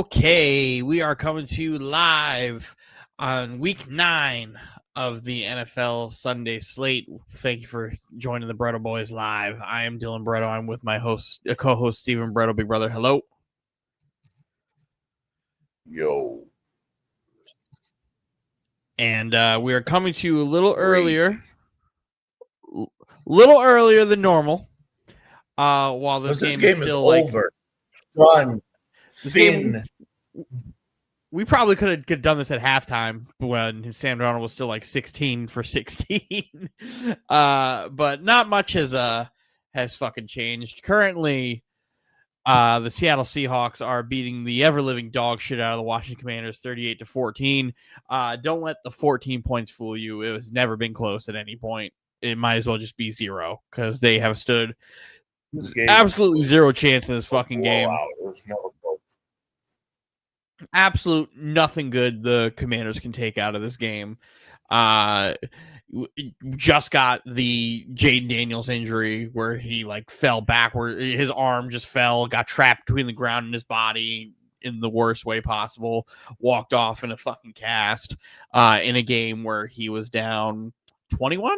Okay, we are coming to you live on week 9 of the NFL Sunday slate. Thank you for joining the Barreto Boys live. I am Dylan Barreto. I'm with my co-host Stephen Barreto. Big brother, hello. Yo. And we are coming to you a little earlier than normal. While this game is still over. Run. This game, we probably could have done this at halftime when Sam Darnold was still like 16 for 16. But not much has fucking changed. Currently, the Seattle Seahawks are beating the ever-living dog shit out of the Washington Commanders 38-14. Don't let the 14 points fool you. It has never been close at any point. It might as well just be 0 because they have stood absolutely zero chance in this fucking game. It was never close. Absolute nothing good the Commanders can take out of this game. Just got the Jaden Daniels injury where he like fell backward. His arm just fell, got trapped between the ground and his body in the worst way possible. Walked off in a fucking cast in a game where he was down 21.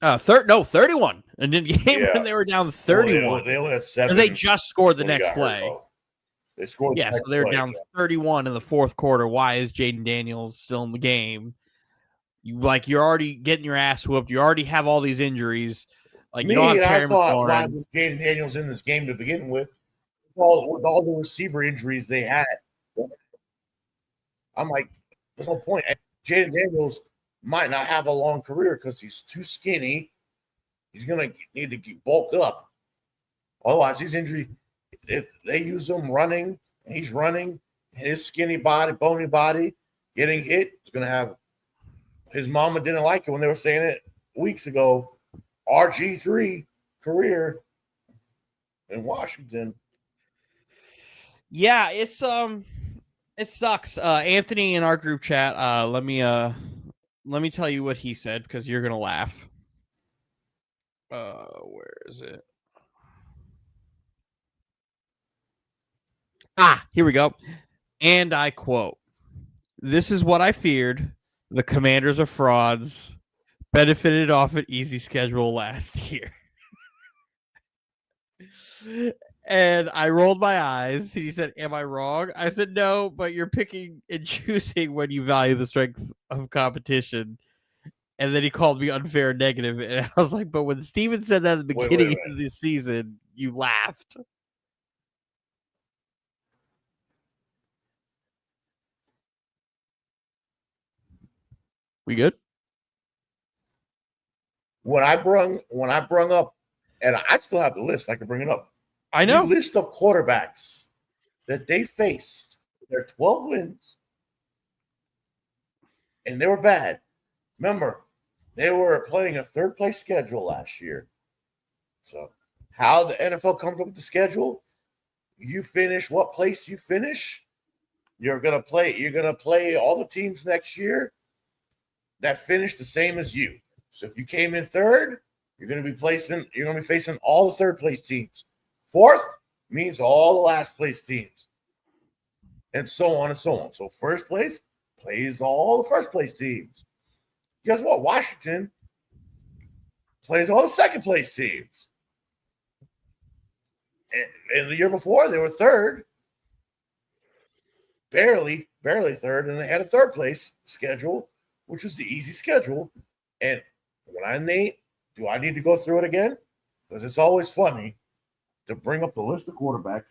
31. And in the game when they were down 31. They only had 7. Because they just scored the next play. They scored. Yeah, so they're down 31 in the fourth quarter. Why is Jaden Daniels still in the game? You're already getting your ass whooped. You already have all these injuries. Like you don't have Terry McLaurin. Why was Jaden Daniels in this game to begin with? With all the receiver injuries they had, I'm like, there's no point. Jaden Daniels might not have a long career because he's too skinny. He's gonna need to bulk up. Otherwise, his injury. If they use him running, and he's running, his skinny body, bony body, getting hit, is going to have. His mama didn't like it when they were saying it weeks ago. RG3 career in Washington. Yeah, it sucks. Anthony in our group chat. Let me tell you what he said because you're gonna laugh. Where is it? Here we go. And I quote, "This is what I feared. The Commanders are frauds. Benefited off an easy schedule last year." And I rolled my eyes. He said, "Am I wrong?" I said, "No, but you're picking and choosing when you value the strength of competition." And then he called me unfair and negative. And I was like, but when Steven said that at the beginning of the season, you laughed. We good? When I brung up, and I still have the list, I can bring it up. I know. The list of quarterbacks that they faced, their 12 wins, and they were bad. Remember, they were playing a third place schedule last year. So how the NFL comes up with the schedule, you finish what place you finish, you're gonna play all the teams next year that finish the same as you. So if you came in third, you're gonna be facing all the third place teams. Fourth means all the last place teams. And so on and so on. So first place plays all the first place teams. Guess what? Washington plays all the second place teams. And the year before, they were third. Barely third, and they had a third place schedule, which was the easy schedule. And do I need to go through it again? Because it's always funny to bring up the list of quarterbacks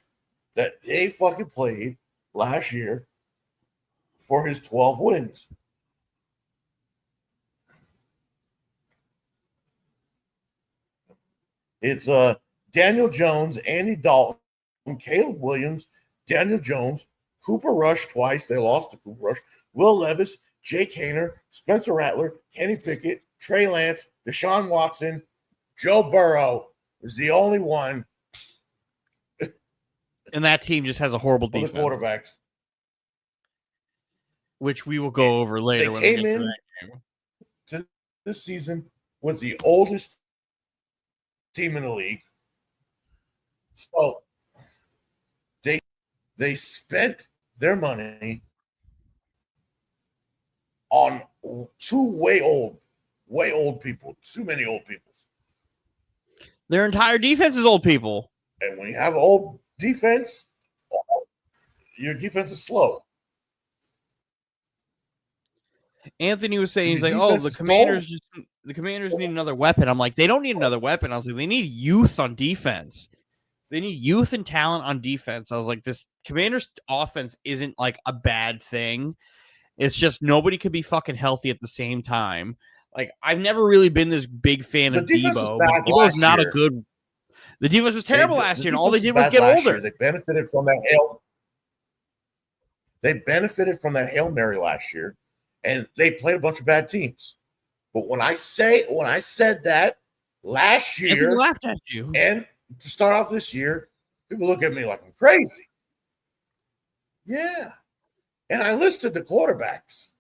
that they fucking played last year for his 12 wins. It's Daniel Jones, Andy Dalton, Caleb Williams, Daniel Jones, Cooper Rush twice. They lost to Cooper Rush. Will Levis, Jake Hayner, Spencer Rattler, Kenny Pickett, Trey Lance, Deshaun Watson, Joe Burrow is the only one. And that team just has a horrible defense. The quarterbacks. Which we will go over later. They when came we get in to that game. to this season with the oldest team in the league. So they spent their money on two way old people, too many old people. Their entire defense is old people. And when you have old defense, your defense is slow. Anthony was saying, he's like, "Oh, the Commanders need another weapon." I'm like, they don't need another weapon. I was like, they need youth on defense. They need youth and talent on defense. I was like, this Commanders offense isn't like a bad thing. It's just nobody could be fucking healthy at the same time. Like, I've never really been this big fan of Debo. Debo's not a good. The defense was terrible last year, and all they did was get older. They benefited from that Hail. They benefited from that Hail Mary last year, and they played a bunch of bad teams. But when I said that last year, Anthony laughed at you. And to start off this year, people look at me like I'm crazy. Yeah. And I listed the quarterbacks.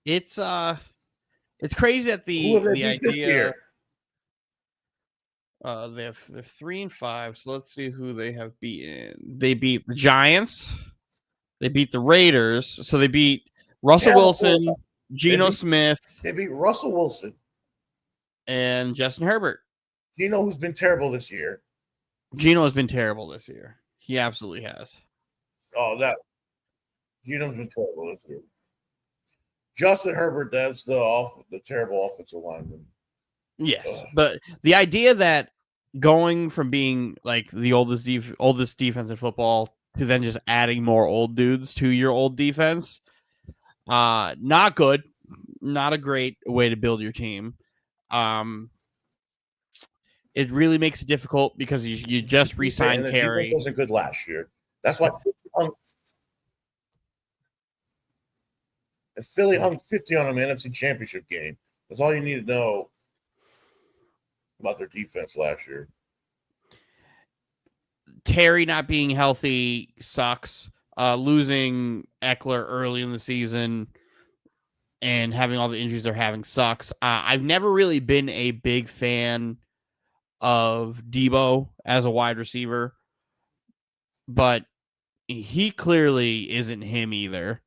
It's crazy that the idea. They're 3-5. So let's see who they have beaten. They beat the Giants. They beat the Raiders. So they beat Russell Wilson, Geno Smith. They beat Russell Wilson and Justin Herbert. Geno, who's been terrible this year. Geno has been terrible this year. He absolutely has. Geno's been terrible this year. Justin Herbert, that's the terrible offensive lineman. Yes, but the idea that going from being like the oldest defense in football to then just adding more old dudes to your old defense, not good. Not a great way to build your team. It really makes it difficult because you just re-signed Terry. The defense wasn't good last year. That's why Philly hung 50 on them in the NFC Championship game. That's all you need to know about their defense last year. Terry not being healthy sucks. Losing Eckler early in the season and having all the injuries they're having sucks. I've never really been a big fan of Debo as a wide receiver, but he clearly isn't him either.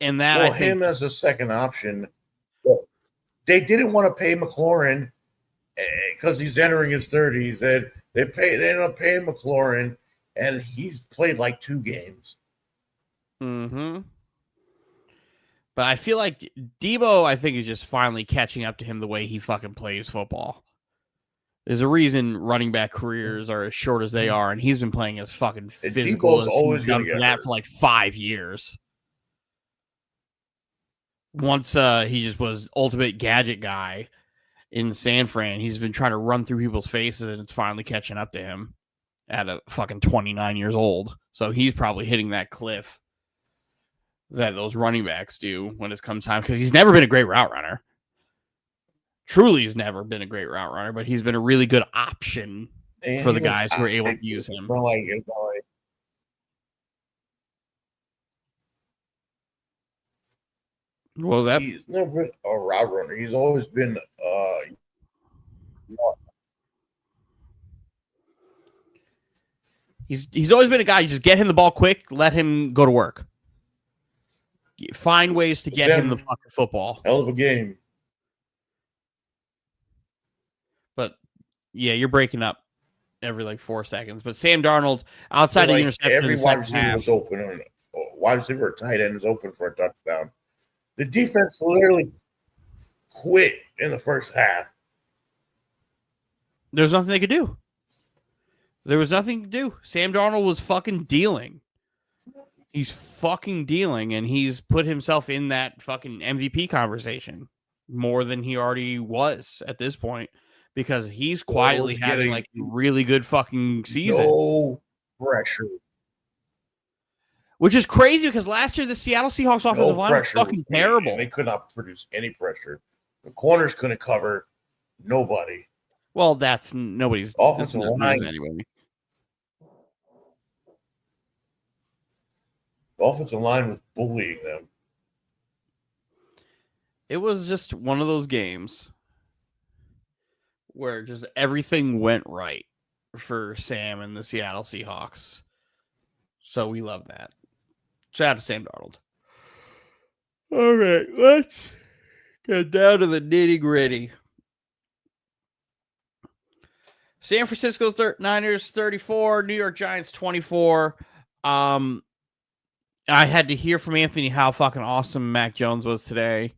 And that him as a second option. They didn't want to pay McLaurin because he's entering his 30s. And they ended up paying McLaurin, and he's played like 2 games. Mm-hmm. But I feel like Debo, I think, is just finally catching up to him the way he fucking plays football. There's a reason running back careers are as short as they are, and he's been playing as fucking physical as he's done for that for like 5 years. Once he just was ultimate gadget guy in San Fran, he's been trying to run through people's faces, and it's finally catching up to him at a fucking 29 years old. So he's probably hitting that cliff that those running backs do when it comes time, because he's never been a great route runner. Truly, he's never been a great route runner, but he's been a really good option for the guys who are able to use him. What was that? He's never been a route runner. He's always been He's always been a guy. You just get him the ball quick, let him go to work. Find ways to get him the fucking football. Hell of a game. But yeah, you're breaking up every like 4 seconds. But Sam Darnold, outside of the interception, every wide receiver was open, and wide receiver or tight end is open for a touchdown. The defense literally quit in the first half. There's nothing they could do. There was nothing to do. Sam Darnold was fucking dealing. He's fucking dealing, and he's put himself in that fucking MVP conversation. more than he already was at this point, because he's quietly having like a really good fucking season. No pressure. Which is crazy because last year the Seattle Seahawks offensive line was fucking terrible. They could not produce any pressure. The corners couldn't cover nobody. Well, that's nobody's offensive line anyway. The offensive line was bullying them. It was just one of those games where just everything went right for Sam and the Seattle Seahawks. So we love that. Shout out to Sam Darnold. All right, let's get down to the nitty gritty. San Francisco Niners 34, New York Giants 24. I had to hear from Anthony how fucking awesome Mac Jones was today.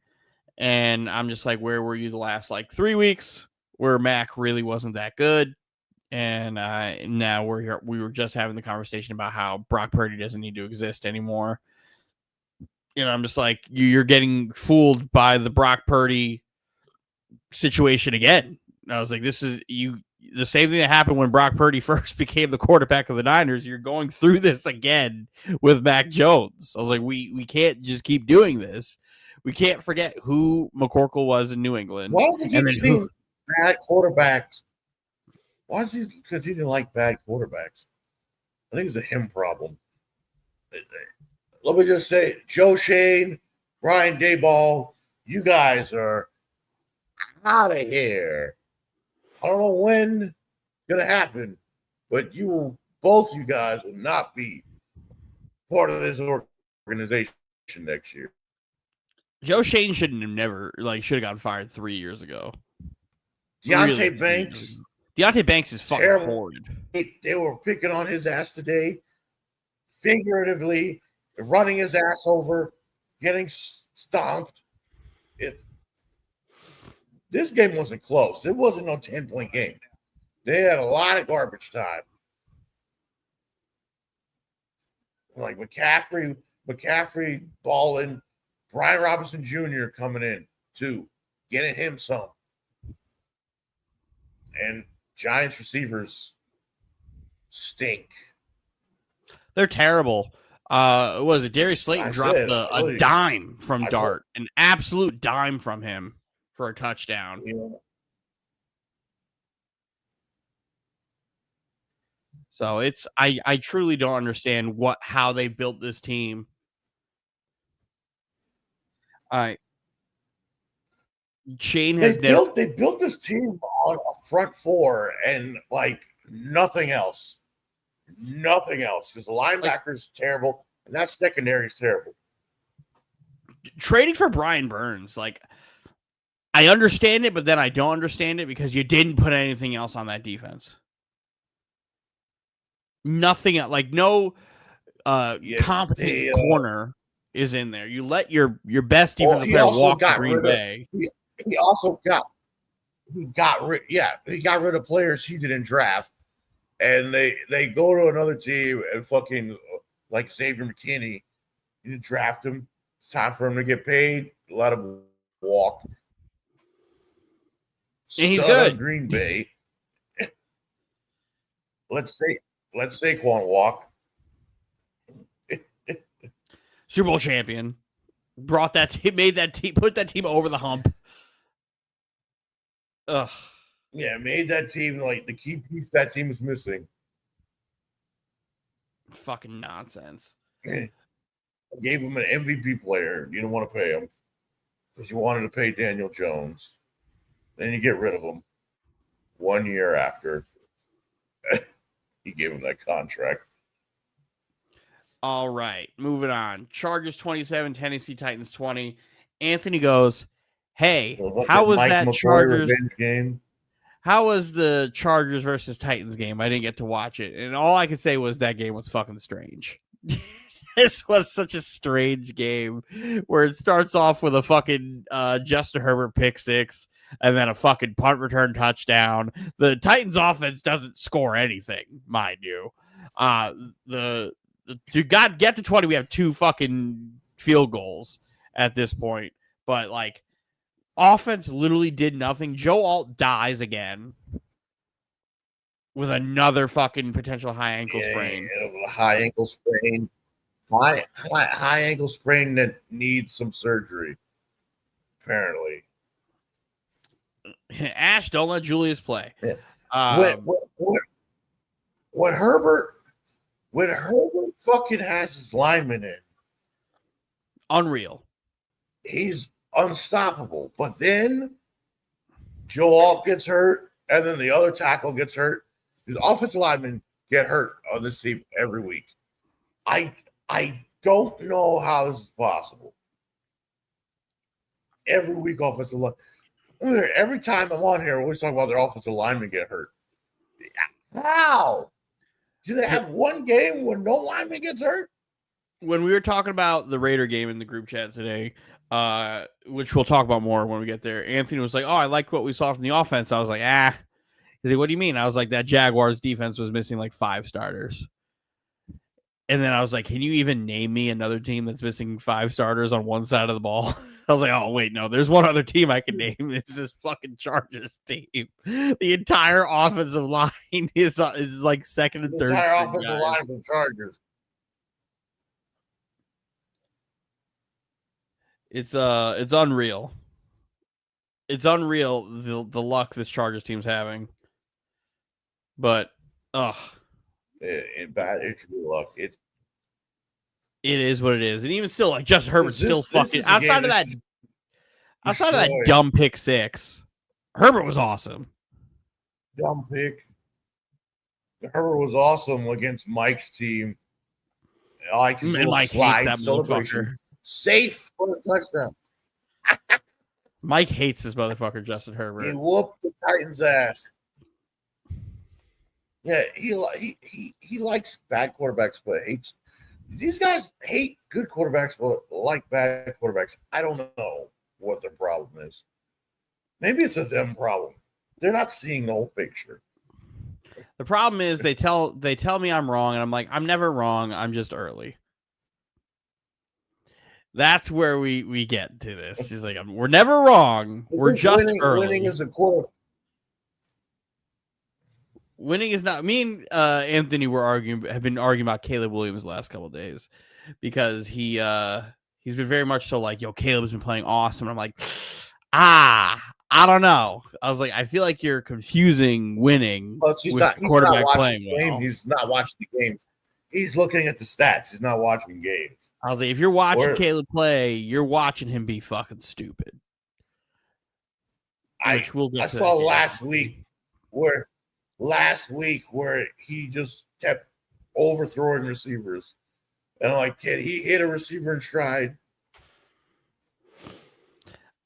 And I'm just like, where were you the last 3 weeks where Mac really wasn't that good? And now we're here. We were just having the conversation about how Brock Purdy doesn't need to exist anymore. And I'm just like, you're getting fooled by the Brock Purdy situation again. And I was like, this is the same thing that happened when Brock Purdy first became the quarterback of the Niners. You're going through this again with Mac Jones. I was like, we can't just keep doing this. We can't forget who McCorkle was in New England. Why does he keep seeing bad quarterbacks? Why does he continue to like bad quarterbacks? I think it's a him problem. Let me just say, Joe Shane, Brian Daboll, you guys are out of here. I don't know when it's going to happen, but both you guys will not be part of this organization next year. Joe Shane should have gotten fired 3 years ago. Deontay Banks. Deontay Banks is fucking horrid. They were picking on his ass today, figuratively, running his ass over, getting stomped. This game wasn't close. It wasn't no 10-point game. They had a lot of garbage time. Like McCaffrey balling, Brian Robinson Jr. coming in too, getting him some. And Giants receivers stink. They're terrible. Was it Darius Slayton dropped a dime from Dart, an absolute dime from him for a touchdown. Yeah. So I truly don't understand how they built this team. Shane has they built this team on a front four and nothing else. Nothing else, because the linebacker's terrible and that secondary is terrible. Trading for Brian Burns, I understand it, but then I don't understand it because you didn't put anything else on that defense. Nothing, no competent corner is in there. You let your best defensive player walk to Green Bay. He also got rid of players he didn't draft, and they go to another team and fucking Xavier McKinney. You didn't draft him. It's time for him to get paid. Let him walk. And he's good. Green Bay. Let's Saquon walk. Super Bowl champion. Brought that team, made that team, put that team over the hump. Ugh. Yeah, made that team the key piece that team was missing. Fucking nonsense. Gave him an MVP player. You didn't want to pay him because you wanted to pay Daniel Jones. Then you get rid of him 1 year after he gave him that contract. All right, moving on. Chargers 27, Tennessee Titans 20. Anthony goes, hey, how was that Chargers game? How was the Chargers versus Titans game? I didn't get to watch it. And all I could say was that game was fucking strange. This was such a strange game where it starts off with a fucking Justin Herbert pick six and then a fucking punt return touchdown. The Titans offense doesn't score anything, mind you. To get to 20, we have two fucking field goals at this point. But Offense literally did nothing. Joe Alt dies again with another fucking potential high ankle sprain. High ankle sprain. High ankle sprain that needs some surgery. Apparently. Ash, don't let Julius play. Yeah. When Herbert fucking has his lineman in, unreal. He's unstoppable. But then Joe Alt gets hurt, and then the other tackle gets hurt. These offensive linemen get hurt on this team every week. I don't know how this is possible. Every week, offensive line. Every time I'm on here, we're always talking about their offensive linemen get hurt. How? Do they have one game where no lineman gets hurt? When we were talking about the Raider game in the group chat today, which we'll talk about more when we get there, Anthony was like, "Oh, I liked what we saw from the offense." I was like, He's like, "What do you mean?" I was like, "That Jaguars defense was missing like 5 starters." And then I was like, "Can you even name me another team that's missing 5 starters on one side of the ball?" I was like, "Oh, wait, no, there's one other team I can name. It's this fucking Chargers team. The entire offensive line is like second and third. The entire offensive line of the Chargers. It's unreal. It's unreal the luck this Chargers team's having. But bad injury luck. It is what it is. And even still, like Justin Herbert's still fucking outside of that dumb pick 6. Herbert was awesome. Dumb pick. Herbert was awesome against Mike's team. I like his little Mike slide hates that celebration. Safe for the touchdown. Mike hates this motherfucker, Justin Herbert. He whooped the Titans' ass. Yeah, he likes bad quarterbacks, but hates these guys hate good quarterbacks, but like bad quarterbacks. I don't know what their problem is. Maybe it's a them problem. They're not seeing the whole picture. The problem is they tell me I'm wrong, and I'm like, I'm never wrong. I'm just early. That's where we get to this. He's like, we're never wrong. We're just early. Winning is a quarter. Winning is not. Me and Anthony have been arguing about Caleb Williams the last couple of days because he's been very much so like, yo, Caleb's been playing awesome. And I'm like, I don't know. I was like, I feel like you're confusing winning with quarterback playing well. He's not watching the games. He's looking at the stats. He's not watching games. I was like, if you're watching Caleb play, you're watching him be fucking stupid. I saw last week where he just kept overthrowing receivers. And I'm like, kid, he hit a receiver in stride.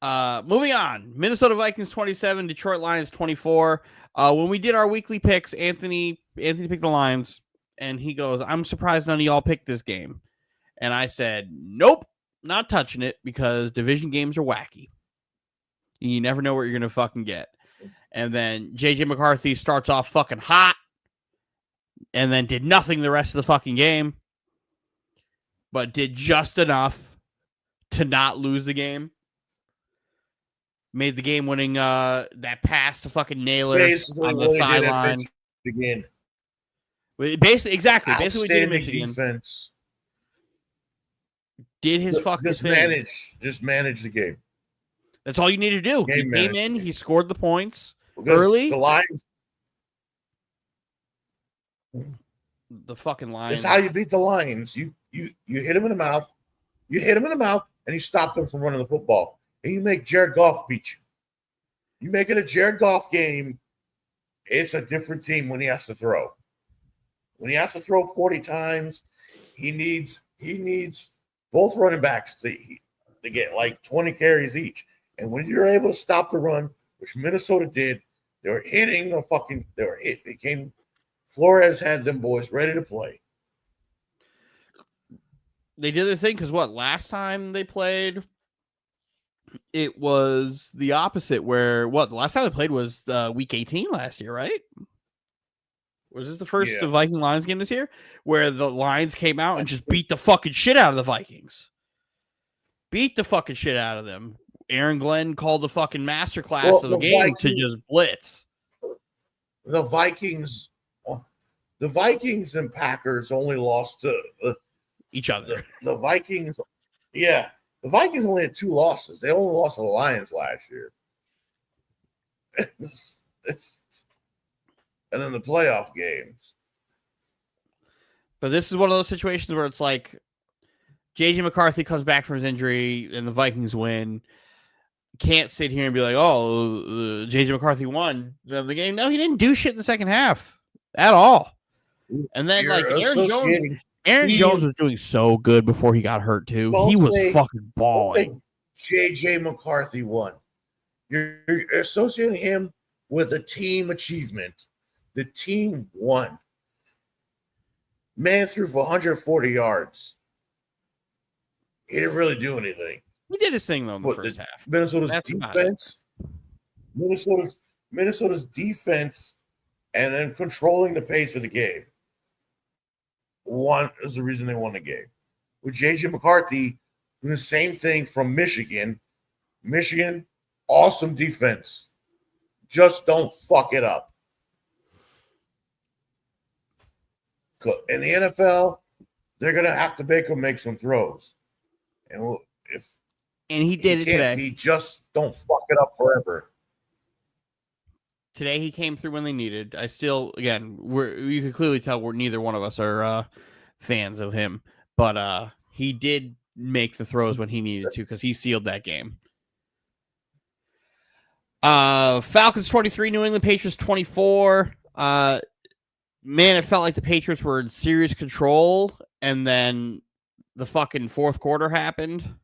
Moving on. Minnesota Vikings 27, Detroit Lions 24. When we did our weekly picks, Anthony picked the Lions, and he goes, I'm surprised none of y'all picked this game. And I said, nope, not touching it because division games are wacky. You never know what you're going to fucking get. And then JJ McCarthy starts off fucking hot and then did nothing the rest of the fucking game, but did just enough to not lose the game. Made the game winning that pass to fucking Naylor on the sideline. Again. Basically, exactly. Basically, did Michigan. Defense. Did his fucking thing. Just manage the game. That's all you need to do. He came in, he scored the points early. The Lions. The fucking Lions. That's how you beat the Lions. You hit him in the mouth. You hit him in the mouth, and you stop him from running the football. And you make Jared Goff beat you. You make it a Jared Goff game, it's a different team when he has to throw. When he has to throw 40 times, he needs both running backs to get like 20 carries each. And when you're able to stop the run, which Minnesota did, they were hitting Flores had them boys ready to play. They did their thing because last time they played, it was the opposite where the last time they played was week 18 last year, right? Was this the first Viking Lions game this year where the Lions came out and just beat the fucking shit out of the Vikings? Beat the fucking shit out of them. Aaron Glenn called the fucking masterclass Well, of the the game to Vikings- just blitz. The Vikings and Packers only lost to Each other. the Vikings. Yeah, the Vikings only had 2 losses. They only lost to the Lions last year. And then the playoff games. But this is one of those situations where it's like JJ McCarthy comes back from his injury and the Vikings win. Can't sit here and be like, oh, JJ McCarthy won the game. No, he didn't do shit in the second half at all. And then You're like Aaron Jones was doing so good before he got hurt too. He was fucking balling. JJ McCarthy won. You're associating him with a team achievement. The team won. Man threw for 140 yards. He didn't really do anything. He did his thing though in the first half. Minnesota's defense, and then controlling the pace of the game. One is the reason they won the game. With JJ McCarthy doing the same thing from Michigan. Michigan, awesome defense. Just don't fuck it up. In the NFL, they're gonna have to make him make some throws, and he did it today. He just don't fuck it up forever. Today he came through when they needed. I still, again, you can clearly tell neither one of us are fans of him, but he did make the throws when he needed to because he sealed that game. Falcons 23, New England Patriots 24. Man, it felt like the Patriots were in serious control, and then the fucking fourth quarter happened.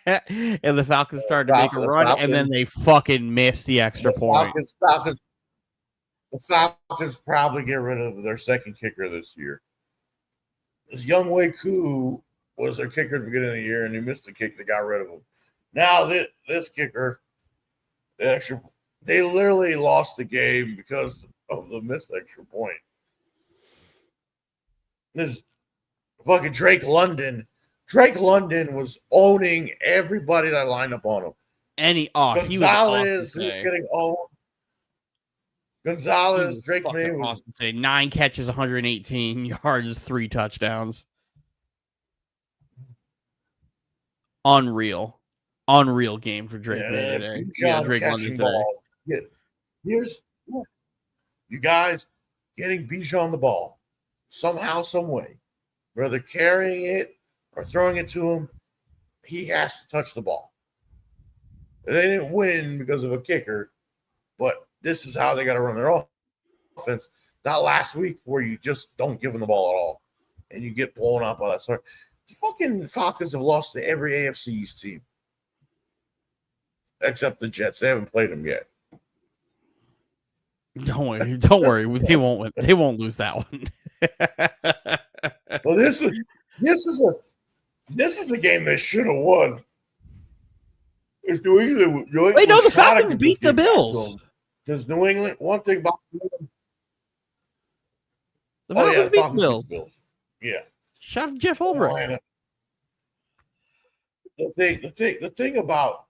And the Falcons started to make a run, and then they fucking missed the extra point. The Falcons probably get rid of their second kicker this year. This Young Wei Koo was their kicker at the beginning of the year, and he missed the kick. They got rid of him. Now this kicker, they literally lost the game because of the missed extra point. There's fucking Drake London. Drake London was owning everybody that lined up on him. Gonzalez was getting owned. Gonzalez, Drake May was awesome today. 9 catches, 118 yards, 3 touchdowns. Unreal game for Drake May today. Yeah, Drake London today. Here's you guys getting Bijan the ball somehow, some way, whether carrying it or throwing it to him. He has to touch the ball. They didn't win because of a kicker, but this is how they got to run their offense. Not last week where you just don't give them the ball at all and you get blown up by that sort. The fucking Falcons have lost to every AFC East team except the Jets. They haven't played them yet. Don't worry. They won't win. They won't lose that one. Well, this is a game they should have won. If New England, wait, no, the Falcons beat the Bills. Because New England, one thing about New England, the Falcons beat the Bills. Yeah. Shout out to Jeff Ulbrich. The thing about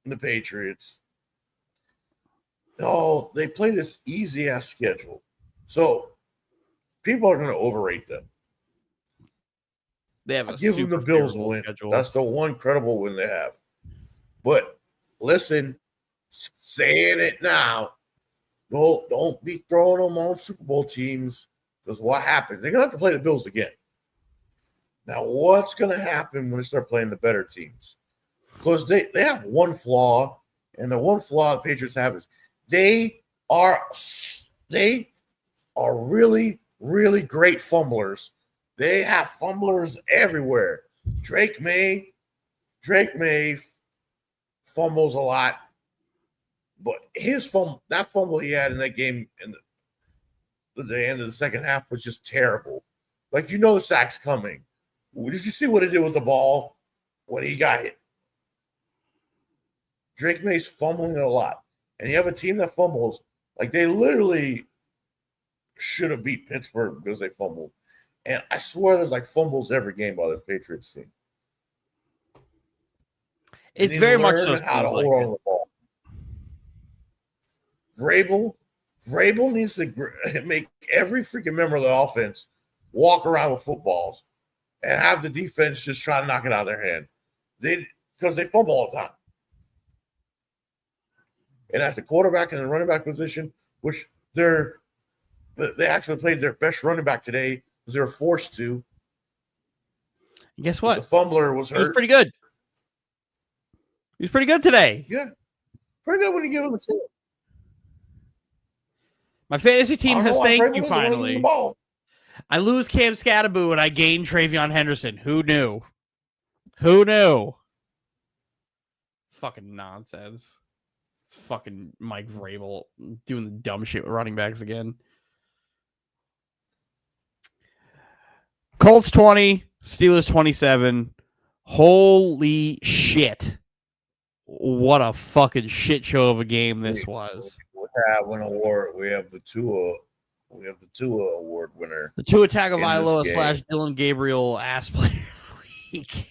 the Patriots, they play this easy ass schedule. So people are going to overrate them. They have a give them the Bills win. Schedule. That's the one credible win they have. But listen, saying it now, don't be throwing them on Super Bowl teams because what happens? They're going to have to play the Bills again. Now, what's going to happen when they start playing the better teams? Because they have one flaw, and the one flaw the Patriots have is they are really, really great fumblers. They have fumblers everywhere. Drake May fumbles a lot, but that fumble he had in that game in the end of the second half was just terrible. Like, the sack's coming. Did you see what he did with the ball when he got hit? Drake May's fumbling a lot. And you have a team that fumbles. Like, they literally should have beat Pittsburgh because they fumbled. And I swear there's like fumbles every game by this Patriots team. It's very much so how to like hold on to the ball. Vrabel needs to make every freaking member of the offense walk around with footballs and have the defense just try to knock it out of their hand. Because they fumble all the time. And at the quarterback and the running back position, which they actually played their best running back today because they were forced to. And guess what? The fumbler was hurt. He was pretty good. He was pretty good today. Yeah. Pretty good when you give him a chance. My fantasy team has thanked you finally. I lose Cam Scattaboo and I gain Travion Henderson. Who knew? Who knew? Fucking nonsense. Fucking Mike Vrabel doing the dumb shit with running backs again. Colts 20, Steelers 27. Holy shit. What a fucking shit show of a game this was. We have an award. We have the Tua award winner. The Tua Tagovailoa / Dylan Gabriel ass player of the week.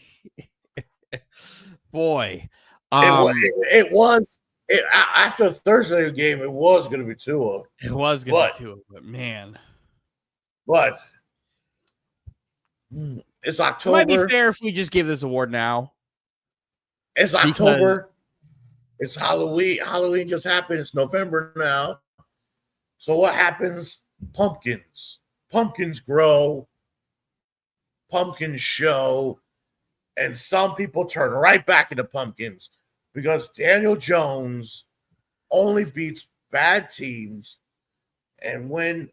Boy. It was after the Thursday game, it was going to be Tua. It was going to be Tua, but man. But it's October. It might be fair if we just give this award now. It's October. It's Halloween. Halloween just happened. It's November now. So what happens? Pumpkins. Pumpkins grow. Pumpkins show. And some people turn right back into pumpkins because Daniel Jones only beats bad teams. And when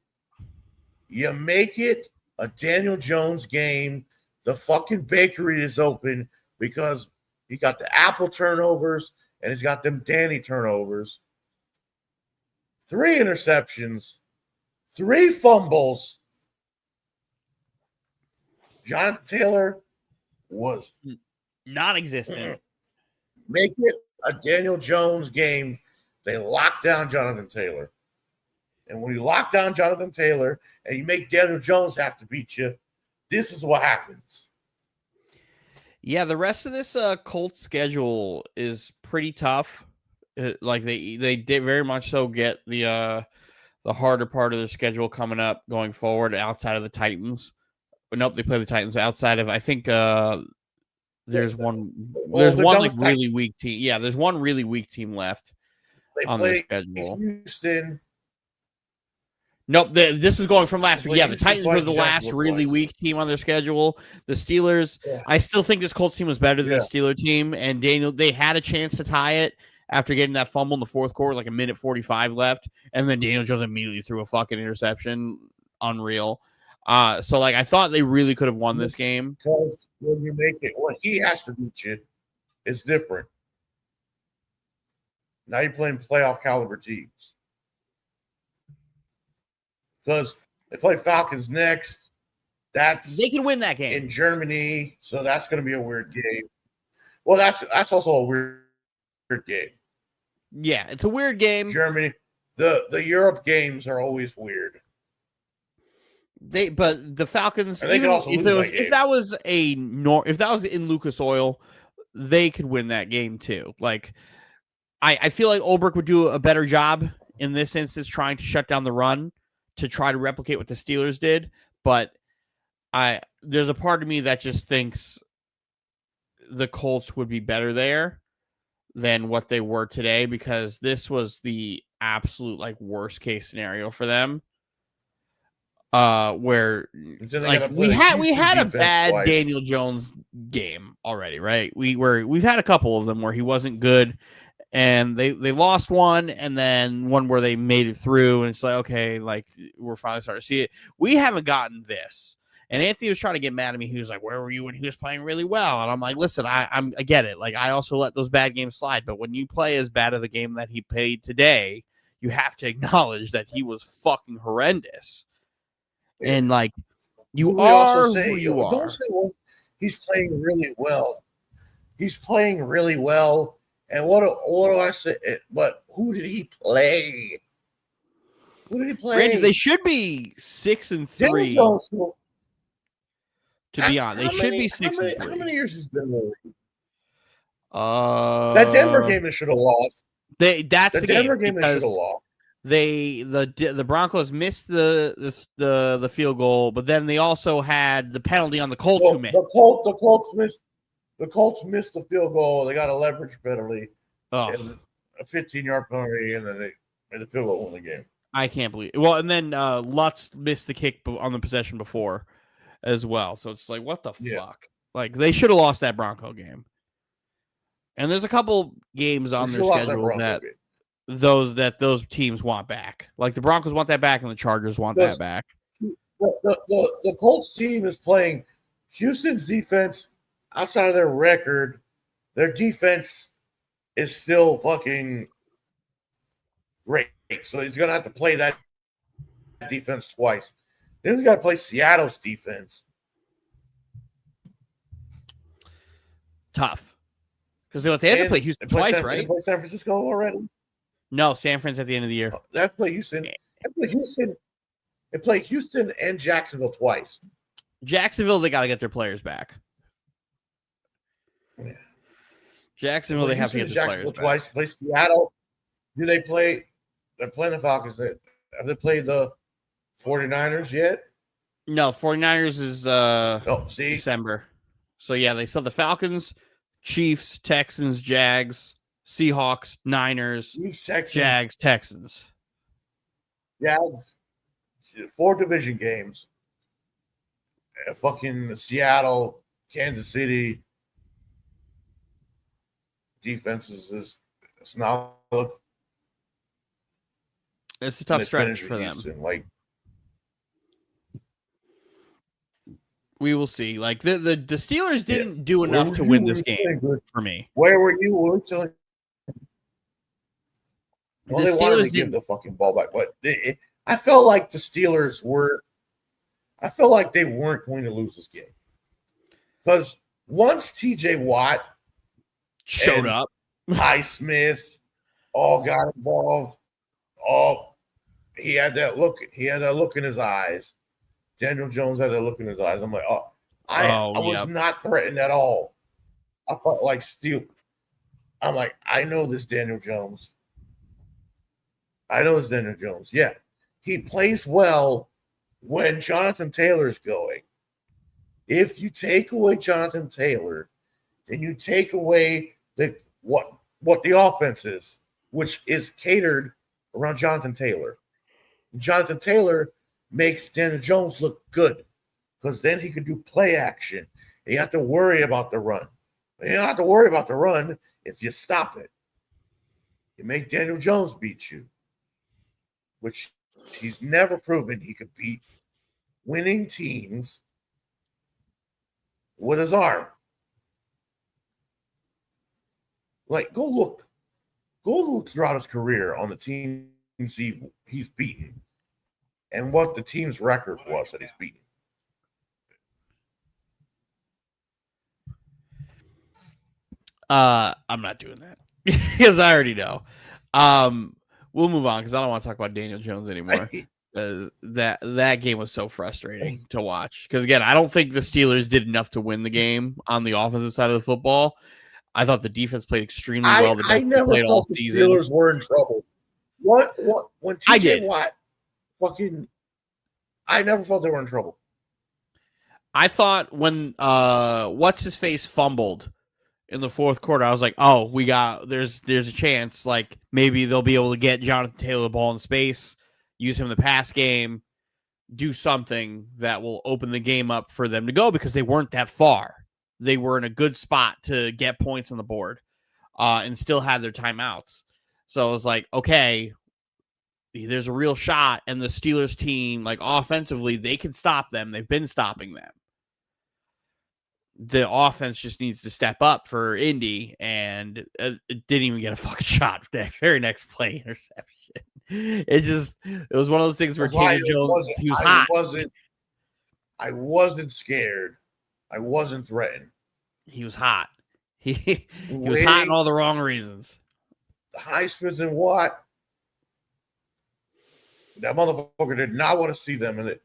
you make it a Daniel Jones game, the fucking bakery is open because he got the apple turnovers and he's got them Danny turnovers. 3 interceptions, 3 fumbles. Jonathan Taylor was non-existent. Make it a Daniel Jones game. They lock down Jonathan Taylor. And when you lock down Jonathan Taylor and you make Daniel Jones have to beat you, this is what happens. Yeah, the rest of this Colts schedule is pretty tough. Like they did very much so get the harder part of their schedule coming up going forward outside of the Titans. But nope, they play the Titans outside of, I think there's one like really weak team. Yeah, there's one really weak team left on their schedule. Houston. Nope, this is going from last week. Yeah, the Titans were the last really weak team on their schedule. The Steelers, I still think this Colts team was better than the Steeler team. And they had a chance to tie it after getting that fumble in the fourth quarter, like a minute 45 left. And then Daniel Jones immediately threw a fucking interception. Unreal. So like I thought they really could have won this game. Because when you make it, when he has to beat you, it's different. Now you're playing playoff caliber teams. Because they play Falcons next. They can win that game in Germany, so that's going to be a weird game. Well, that's also a weird game. Yeah, it's a weird game. Germany, the Europe games are always weird. But the Falcons, if that was in Lucas Oil, they could win that game too. Like, I feel like Ulbrich would do a better job in this instance trying to shut down the run to try to replicate what the Steelers did. But there's a part of me that just thinks the Colts would be better there than what they were today, because this was the absolute like worst case scenario for them. Where like we had a bad Daniel Jones game already, right? We've had a couple of them where he wasn't good, and they lost one, and then one where they made it through, and it's like, okay, like we're finally starting to see it. We haven't gotten this. And Anthony was trying to get mad at me. He was like, where were you when he was playing really well? And I'm like, listen, I get it. Like, I also let those bad games slide. But when you play as bad of the game that he played today, you have to acknowledge that he was fucking horrendous. And, like, you are who you are. Don't say, well, he's playing really well. He's playing really well. And what do I say? But who did he play? Who did he play? Granted, they should be 6-3. To be honest, they should be 6-3. How many years has been in the league? That Denver game they should have lost. That's the Denver game they should have lost. The Broncos missed the field goal, but then they also had the penalty on the Colts who missed. The Colts missed the field goal. They got a leverage penalty, and a 15-yard penalty, and then they made the field goal win the game. I can't believe it. Well, and then Lutz missed the kick on the possession before as well. So it's like, what the fuck? Like, they should have lost that Bronco game. And there's a couple games on their schedule that those teams want back. Like the Broncos want that back, and the Chargers want that back. The Colts team is playing Houston's defense outside of their record. Their defense is still fucking great. So he's going to have to play that defense twice. Then he's got to play Seattle's defense. Tough. Because they have to play Houston twice, right? They play San Francisco already? No, San Fran's at the end of the year. They have to play Houston. They play Houston and Jacksonville twice. Jacksonville, they got to get their players back. Yeah. Jacksonville, they have to get their players twice. back. Play Seattle. Do they play? They're playing the Falcons. Have they played the 49ers yet? No, 49ers is December. So, yeah, they still have the Falcons, Chiefs, Texans, Jags, Seahawks, Niners, Jags, Texans. Jags, 4 division games. Fucking Seattle, Kansas City. Defenses it's not look. It's a tough stretch for them. Like, we will see. Like the Steelers didn't do enough to win this game for me. Where were you? Well, they wanted to give the fucking ball back, but I felt like the Steelers were. I felt like they weren't going to lose this game because once T.J. Watt showed up, Highsmith all got involved. Oh, he had that look. He had that look in his eyes. Daniel Jones had that look in his eyes. I'm like, I was not threatened at all. I felt like I'm like, I know this Daniel Jones. Yeah, he plays well when Jonathan Taylor's going. If you take away Jonathan Taylor, then you take away what the offense is, which is catered around Jonathan Taylor. Jonathan Taylor makes Daniel Jones look good because then he could do play action. And you have to worry about the run. You don't have to worry about the run if you stop it. You make Daniel Jones beat you, which he's never proven he could beat winning teams with his arm. Like, go look throughout his career on the teams he's beaten and what the team's record was that he's beaten. I'm not doing that because I already know. We'll move on because I don't want to talk about Daniel Jones anymore. That game was so frustrating to watch because, again, I don't think the Steelers did enough to win the game on the offensive side of the football. I thought the defense played extremely well. I never thought the Steelers were in trouble. When TJ Watt I never thought they were in trouble. I thought when what's his face fumbled in the fourth quarter, I was like, oh, there's a chance like maybe they'll be able to get Jonathan Taylor the ball in space, use him in the pass game, do something that will open the game up for them to go because they weren't that far. They were in a good spot to get points on the board and still had their timeouts. So I was like, okay, there's a real shot. And the Steelers team, like offensively, they can stop them. They've been stopping them. The offense just needs to step up for Indy, and it didn't even get a fucking shot for that very next play interception. It was one of those things where Daniel Jones, he was hot. I wasn't scared. I wasn't threatened. He was hot. He was hot in all the wrong reasons. Highsmith and Watt, that motherfucker did not want to see them. And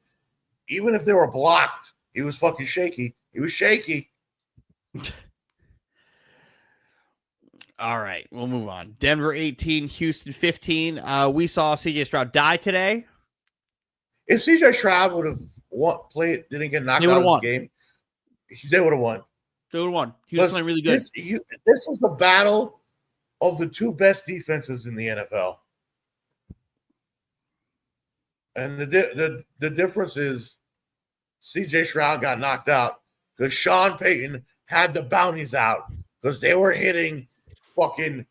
even if they were blocked, he was fucking shaky. He was shaky. All right, we'll move on. Denver 18, Houston 15. We saw CJ Stroud die today. If CJ Stroud would have didn't get knocked out of this game, they would have won. They would have won. He was playing really good. This is the battle of the two best defenses in the NFL. And the difference is CJ Stroud got knocked out because Sean Payton had the bounties out because they were hitting fucking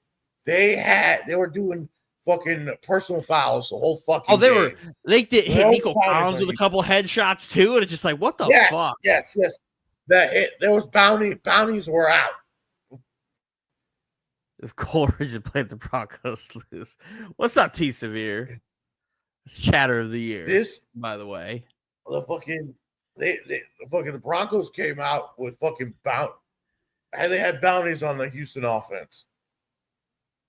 they were doing fucking personal fouls the whole fucking game. They did hit Nico Collins with a couple headshots too, and it's just like, what the fuck? Yes. There was bounties were out. If Coleridge had played the Broncos lose. What's up, T Severe? It's chatter of the year. This, by the way. The Broncos came out with fucking and they had bounties on the Houston offense.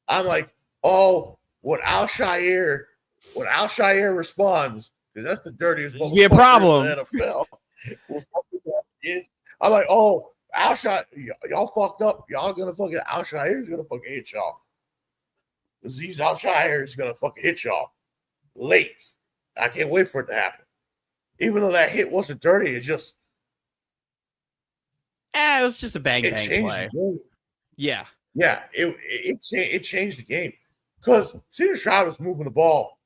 I'm like, oh, when Alshire responds, because that's the dirtiest problem in the NFL. I'm like, oh, Alshire, y'all fucked up. Y'all gonna fucking Alshire's gonna fucking hit y'all. These Alshire's gonna fucking hit y'all late. I can't wait for it to happen. Even though that hit wasn't dirty, it's just it was just a bang play. Yeah. Yeah, it changed the game because CJ Stroud was moving the ball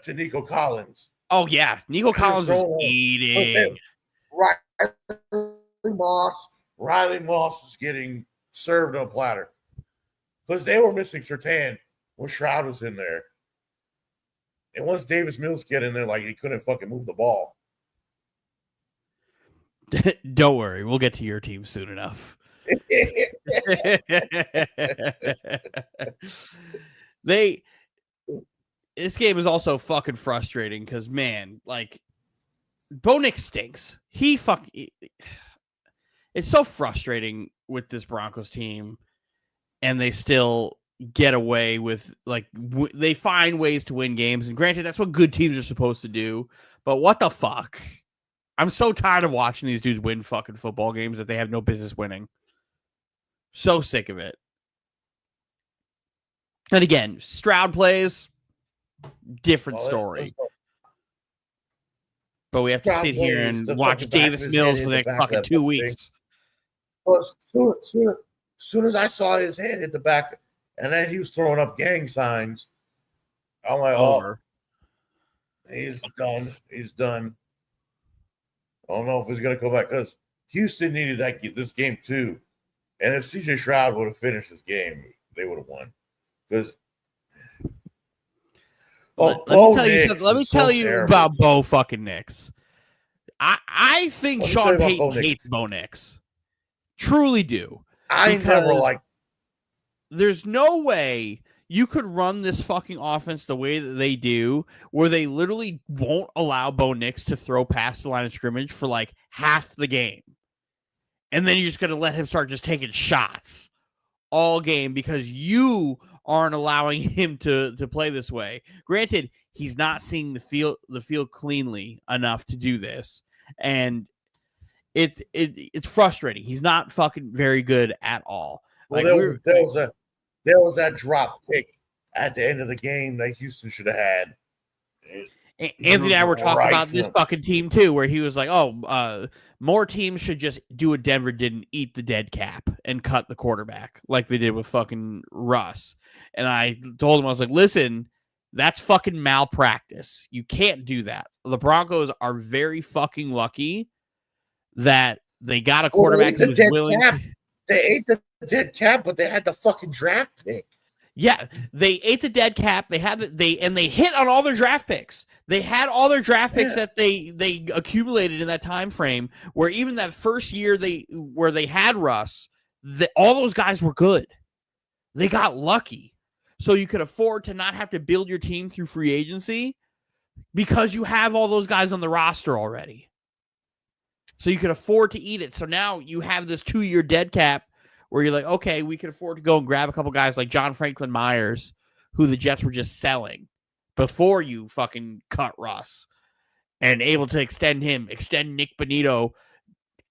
to Nico Collins. Oh yeah, Nico Collins was eating. Riley Moss was getting served on a platter because they were missing Surtain when Stroud was in there, and once Davis Mills get in there, like he couldn't fucking move the ball. Don't worry, we'll get to your team soon enough. This game is also fucking frustrating because, man, like Bo Nix stinks. It's so frustrating with this Broncos team, and they still get away with they find ways to win games. And granted, that's what good teams are supposed to do. But what the fuck? I'm so tired of watching these dudes win fucking football games that they have no business winning. So sick of it. And again, Stroud plays, different story. But we have to sit here and watch Davis Mills for the next fucking 2 weeks. Well, soon as I saw his head hit the back, and then he was throwing up gang signs, I'm like, oh, he's done. He's done. I don't know if he's going to come back because Houston needed this game too. And if CJ Stroud would have finished this game, they would have won. Because let me tell you about Bo fucking Nix. I think Sean Payton hates Bo Nix. Truly do. There's no way you could run this fucking offense the way that they do, where they literally won't allow Bo Nix to throw past the line of scrimmage for like half the game. And then you're just going to let him start just taking shots all game because you aren't allowing him to play this way. Granted, he's not seeing the field cleanly enough to do this. And it's frustrating. He's not fucking very good at all. Well, there was that drop kick at the end of the game that Houston should have had. Anthony and I were talking about this fucking team too, where he was like, more teams should just do what Denver didn't, eat the dead cap and cut the quarterback like they did with fucking Russ. And I told him, I was like, listen, that's fucking malpractice. You can't do that. The Broncos are very fucking lucky that they got a quarterback who's willing. They ate the dead cap, but they had the fucking draft pick. Yeah, they ate the dead cap. They hit on all their draft picks. They had all their draft picks that they accumulated in that time frame. Where even that first year where they had Russ, all those guys were good. They got lucky, so you could afford to not have to build your team through free agency because you have all those guys on the roster already. So you could afford to eat it. So now you have this 2-year dead cap. Where you're like, okay, we can afford to go and grab a couple guys like John Franklin Myers, who the Jets were just selling before you fucking cut Russ, and able to extend Nick Bonito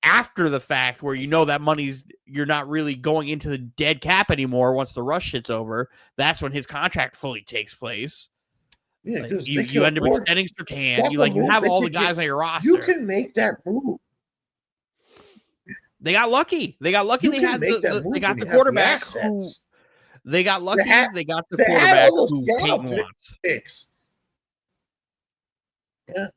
after the fact where that money's you're not really going into the dead cap anymore once the rush shit's over. That's when his contract fully takes place. Yeah, because you end up extending Surtain. You have all the guys on your roster. You can make that move. They got lucky. They got lucky. They got the quarterback who. They got lucky. They got the quarterback who Peyton wants. Picks. Yeah.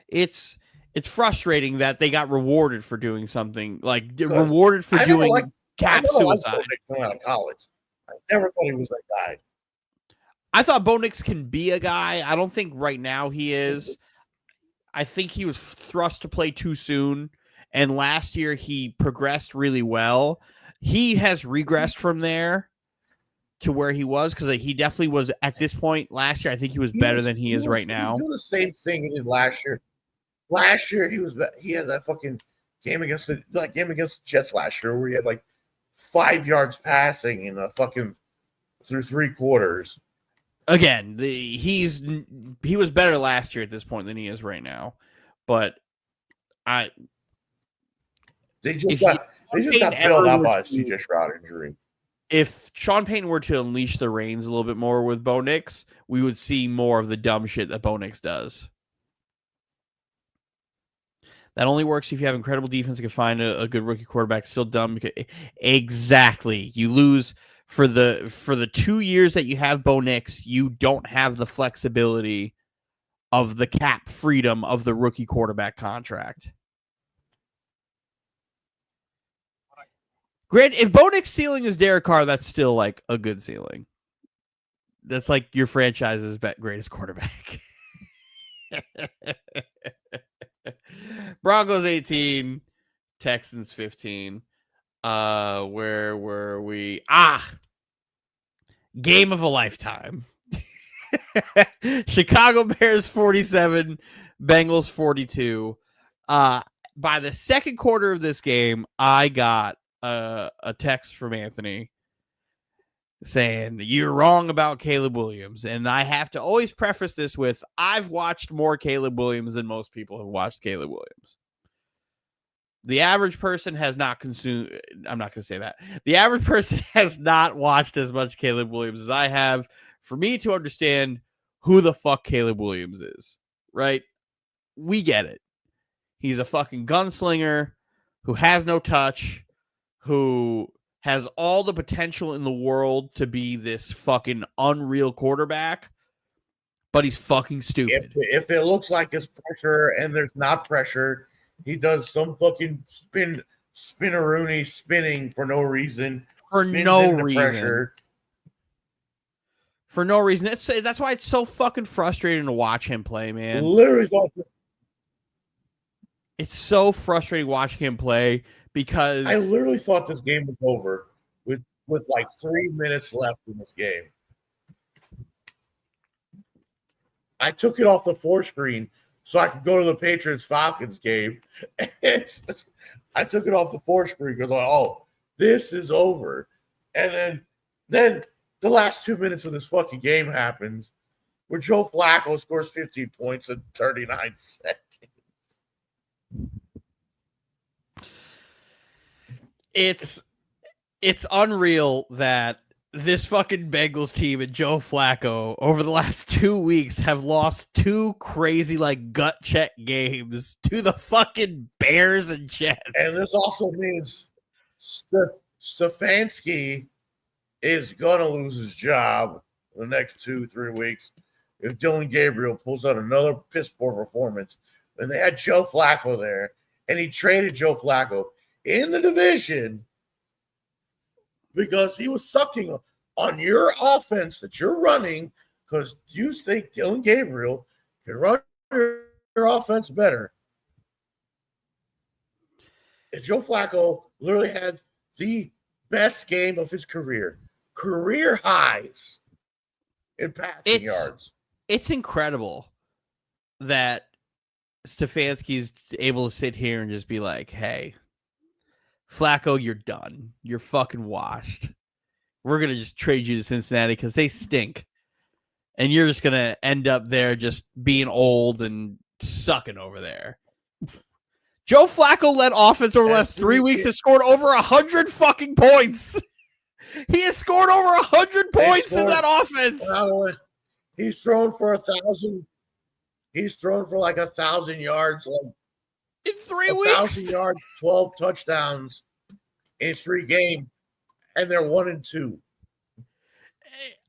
It's frustrating that they got rewarded for doing something rewarded for doing cap suicide. Out of college, I never thought he was that guy. I thought Bo Nix can be a guy. I don't think right now he is. I think he was thrust to play too soon, and last year he progressed really well. He has regressed from there to where he was because he definitely was at this point last year. I think he was better than he is right now. He was doing the same thing he did last year. Last year he had that fucking game against the Jets last year where he had 5 yards passing in a fucking through 3 quarters. Again, he was better last year at this point than he is right now, but they just got bailed out by a CJ Stroud injury. If Sean Payton were to unleash the reins a little bit more with Bo Nix, we would see more of the dumb shit that Bo Nix does. That only works if you have incredible defense and can find a good rookie quarterback. Still dumb. Exactly. You lose for the 2 years that you have Bo Nix, you don't have the flexibility of the cap freedom of the rookie quarterback contract. Granted, if Bo Nix ceiling is Derek Carr, that's still a good ceiling. That's your franchise's greatest quarterback. Broncos 18, Texans 15. Where were we? Game of a lifetime. Chicago Bears 47, Bengals 42. By the second quarter of this game, I got a text from Anthony saying, "You're wrong about Caleb Williams." And I have to always preface this with, I've watched more Caleb Williams than most people have watched Caleb Williams. The average person has not consumed. I'm not going to say that. The average person has not watched as much Caleb Williams as I have for me to understand who the fuck Caleb Williams is, right? We get it. He's a fucking gunslinger who has no touch, who has all the potential in the world to be this fucking unreal quarterback, but he's fucking stupid. If it looks like it's pressure and there's not pressure, he does some fucking spinneroonie spinning for no reason. For no reason. For no reason. That's why it's so fucking frustrating to watch him play, man. Literally, it's so frustrating watching him play because I literally thought this game was over with 3 minutes left in this game. I took it off the 4-screen so I could go to the Patriots-Falcons game. I took it off the 4-screen because this is over. And then the last 2 minutes of this fucking game happens where Joe Flacco scores 15 points in 39 seconds. It's unreal that this fucking Bengals team and Joe Flacco over the last 2 weeks have lost 2 crazy gut check games to the fucking Bears and Jets. And this also means Stefanski is gonna lose his job in the next 2-3 weeks if Dylan Gabriel pulls out another piss poor performance. And they had Joe Flacco there, and he traded Joe Flacco in the division because he was sucking on your offense that you're running because you think Dylan Gabriel can run your offense better. And Joe Flacco literally had the best game of his career highs in passing yards. It's incredible that Stefanski's able to sit here and just be like, hey, Flacco, you're done. You're fucking washed. We're going to just trade you to Cincinnati because they stink. And you're just going to end up there just being old and sucking over there. Joe Flacco led offense over the last 3 weeks, has scored over 100 fucking points. He has scored over 100 points in that offense. He's thrown for 1,000. He's thrown for like 1,000 yards. In 3 weeks. 1,000 yards, 12 touchdowns in 3 games. And they're 1-2.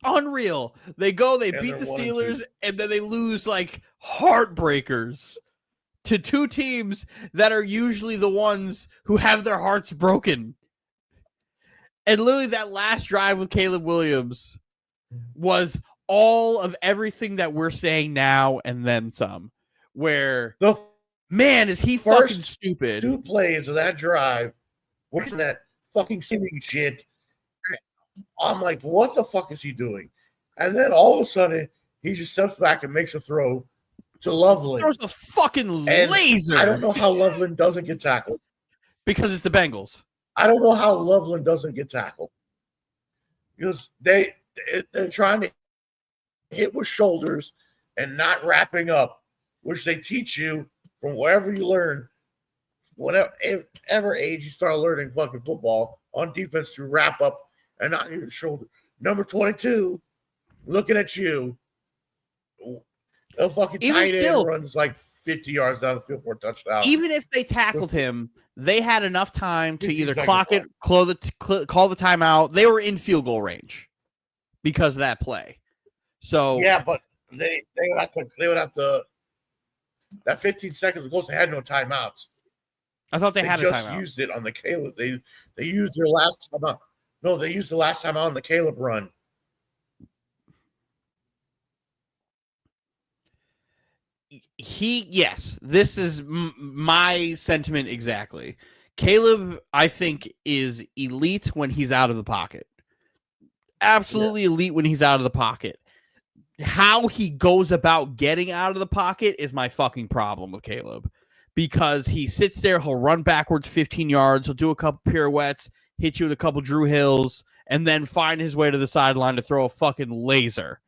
Unreal. They beat the Steelers, and then they lose like heartbreakers to 2 teams that are usually the ones who have their hearts broken. And literally that last drive with Caleb Williams was all of everything that we're saying now and then some. Where, man, is he fucking stupid. 2 plays of that drive, where's that fucking singing shit? I'm like, what the fuck is he doing? And then all of a sudden, he just steps back and makes a throw to Loveland. Throws a fucking laser. I don't know how Loveland doesn't get tackled. Because it's the Bengals. I don't know how Loveland doesn't get tackled. Because they're trying to hit with shoulders and not wrapping up, which they teach you from wherever you learn. Whatever age you start learning fucking football on defense to wrap up and not hit your shoulder. Number 22, looking at you. A fucking tight end runs like 50 yards down the field for a touchdown. Even if they tackled him, they had enough time to either clock it, call the timeout. They were in field goal range because of that play. So yeah, but they would have to. That 15 seconds ago, they had no timeouts. I thought they had a timeout. Just used it on the Caleb. They used their last timeout. No, they used the last time out on the Caleb run. Yes, this is my sentiment exactly. Caleb, I think, is elite when he's out of the pocket. Absolutely elite when he's out of the pocket. How he goes about getting out of the pocket is my fucking problem with Caleb. Because he sits there, he'll run backwards 15 yards, he'll do a couple pirouettes, hit you with a couple Drew Hills, and then find his way to the sideline to throw a fucking laser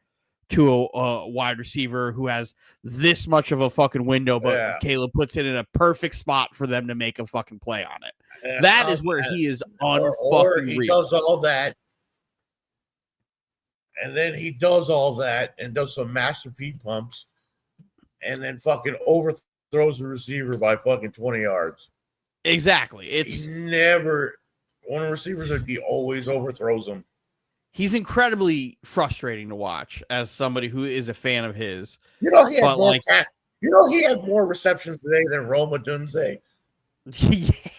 to a wide receiver who has this much of a fucking window, but Caleb puts it in a perfect spot for them to make a fucking play on it. And that is where he is unfucking he real. Does all that, and then he does all that and does some master Pete pumps, and then fucking overthrows the receiver by fucking 20 yards. Exactly. It's never one of the receivers that he always overthrows them. He's incredibly frustrating to watch as somebody who is a fan of his. He had more receptions today than Roma Dunze.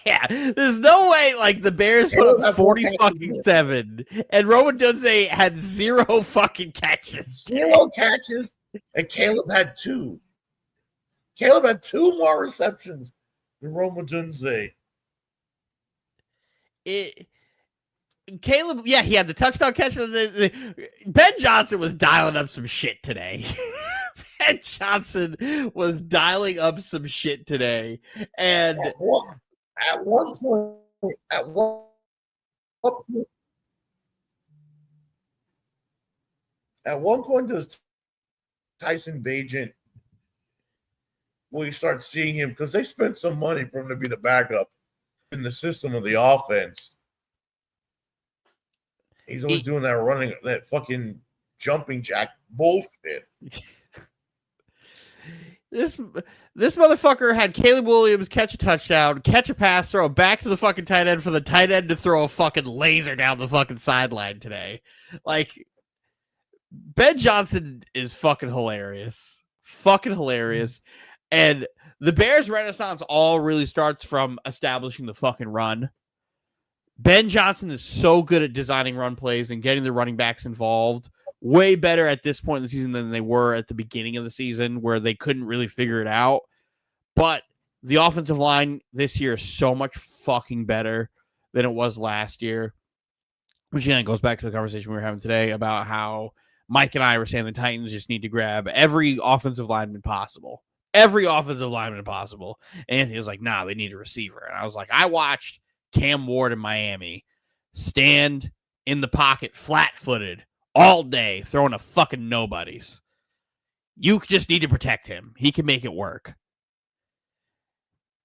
Yeah, there's no way like the Bears put up 40-7 and Roma Dunze had 0 fucking catches. 0 catches, and Caleb had 2. Caleb had 2 more receptions than Roma Dunze. Caleb, yeah, he had the touchdown catch. Ben Johnson was dialing up some shit today. Ben Johnson was dialing up some shit today. And at one point, does Tyson Bagent, we start seeing him, because they spent some money for him to be the backup in the system of the offense. He's always doing that running, that fucking jumping jack bullshit. This motherfucker had Caleb Williams catch a touchdown, catch a pass, throw it back to the fucking tight end for the tight end to throw a fucking laser down the fucking sideline today. Like, Ben Johnson is fucking hilarious. Fucking hilarious. And the Bears' renaissance all really starts from establishing the fucking run. Ben Johnson is so good at designing run plays and getting the running backs involved. Way better at this point in the season than they were at the beginning of the season, where they couldn't really figure it out. But the offensive line this year is so much fucking better than it was last year. Which again goes back to the conversation we were having today about how Mike and I were saying the Titans just need to grab every offensive lineman possible. Every offensive lineman possible. And Anthony was like, nah, they need a receiver. And I was like, I watched Cam Ward in Miami stand in the pocket flat-footed all day throwing a fucking nobodies. You just need to protect him. He can make it work.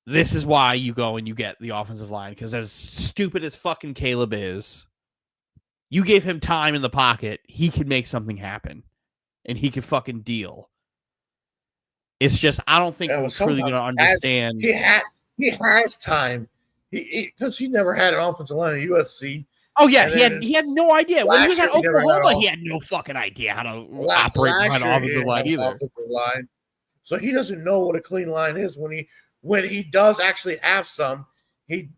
this is why you go and you get the offensive line, because as stupid as fucking Caleb is, you gave him time in the pocket, he could make something happen, and he could fucking deal. It's just I don't think we're truly going to understand. He has time, because he never had an offensive line at USC. Oh yeah, he had no idea when he was at Oklahoma. He had no fucking idea how to operate behind an offensive line either. So he doesn't know what a clean line is. When he does actually have some, he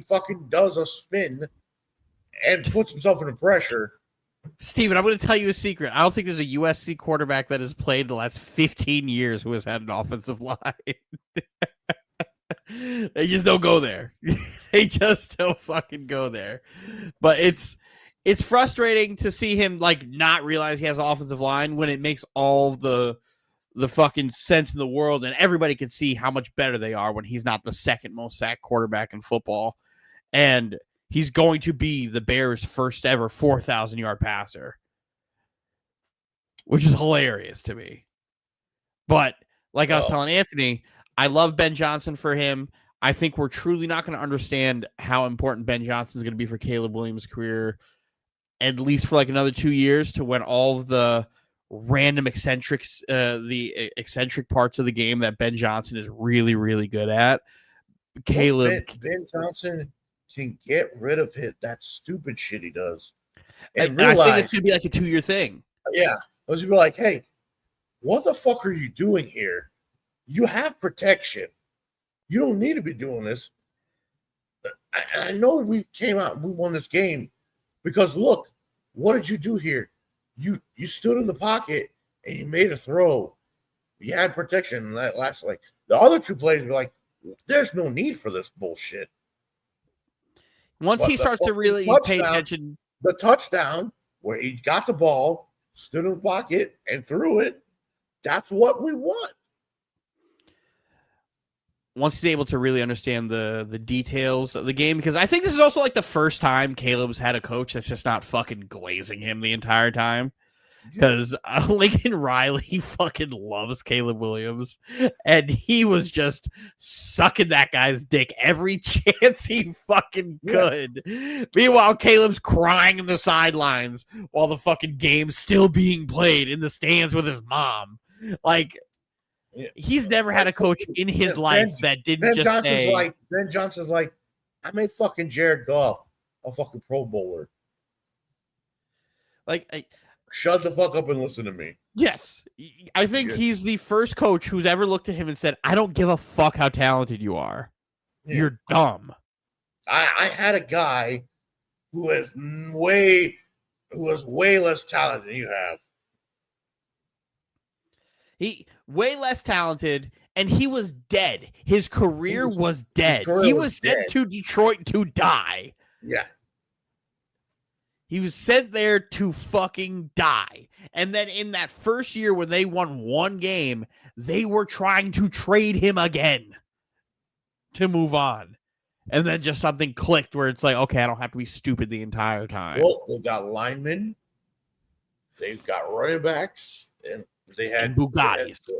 fucking does a spin and puts himself under pressure. Steven, I'm going to tell you a secret. I don't think there's a USC quarterback that has played the last 15 years who has had an offensive line. They just don't go there. They just don't fucking go there. But it's frustrating to see him like not realize he has an offensive line when it makes all the fucking sense in the world, and everybody can see how much better they are when he's not the second most sacked quarterback in football. And he's going to be the Bears' first ever 4,000-yard passer, which is hilarious to me. But like I was telling Anthony, I love Ben Johnson for him. I think we're truly not going to understand how important Ben Johnson is going to be for Caleb Williams' career, at least for like another 2 years, to when all of the random eccentrics, the eccentric parts of the game that Ben Johnson is really, really good at. Caleb Ben Johnson can get rid of that stupid shit he does, and realize, I think it's gonna be like a 2-year thing. Yeah, I was gonna be like, hey, what the fuck are you doing here? You have protection. You don't need to be doing this. I know we came out and we won this game because look, what did you do here? You stood in the pocket and you made a throw. You had protection. And that last, like the other two plays were like, there's no need for this bullshit. Once he starts to really pay attention, the touchdown where he got the ball, stood in the pocket, and threw it. That's what we want. Once he's able to really understand the details of the game, because I think this is also like the first time Caleb's had a coach that's just not fucking glazing him the entire time. Because Lincoln Riley fucking loves Caleb Williams, and he was just sucking that guy's dick every chance he fucking could. Yeah. Meanwhile, Caleb's crying in the sidelines while the fucking game's still being played in the stands with his mom. Like, he's never had a coach in his life that didn't just say... Ben Johnson's like, I made fucking Jared Goff a fucking Pro Bowler. Like... Shut the fuck up and listen to me. Yes. I think he's the first coach who's ever looked at him and said, I don't give a fuck how talented you are. Yeah. You're dumb. I had a guy who was way less talented than you have. He way less talented, and he was dead. His career was dead. He was sent to Detroit to die. Yeah. He was sent there to fucking die. And then in that first year when they won one game, they were trying to trade him again to move on. And then just something clicked where it's like, okay, I don't have to be stupid the entire time. Well, they got linemen. They've got running backs. And they had Bugattis.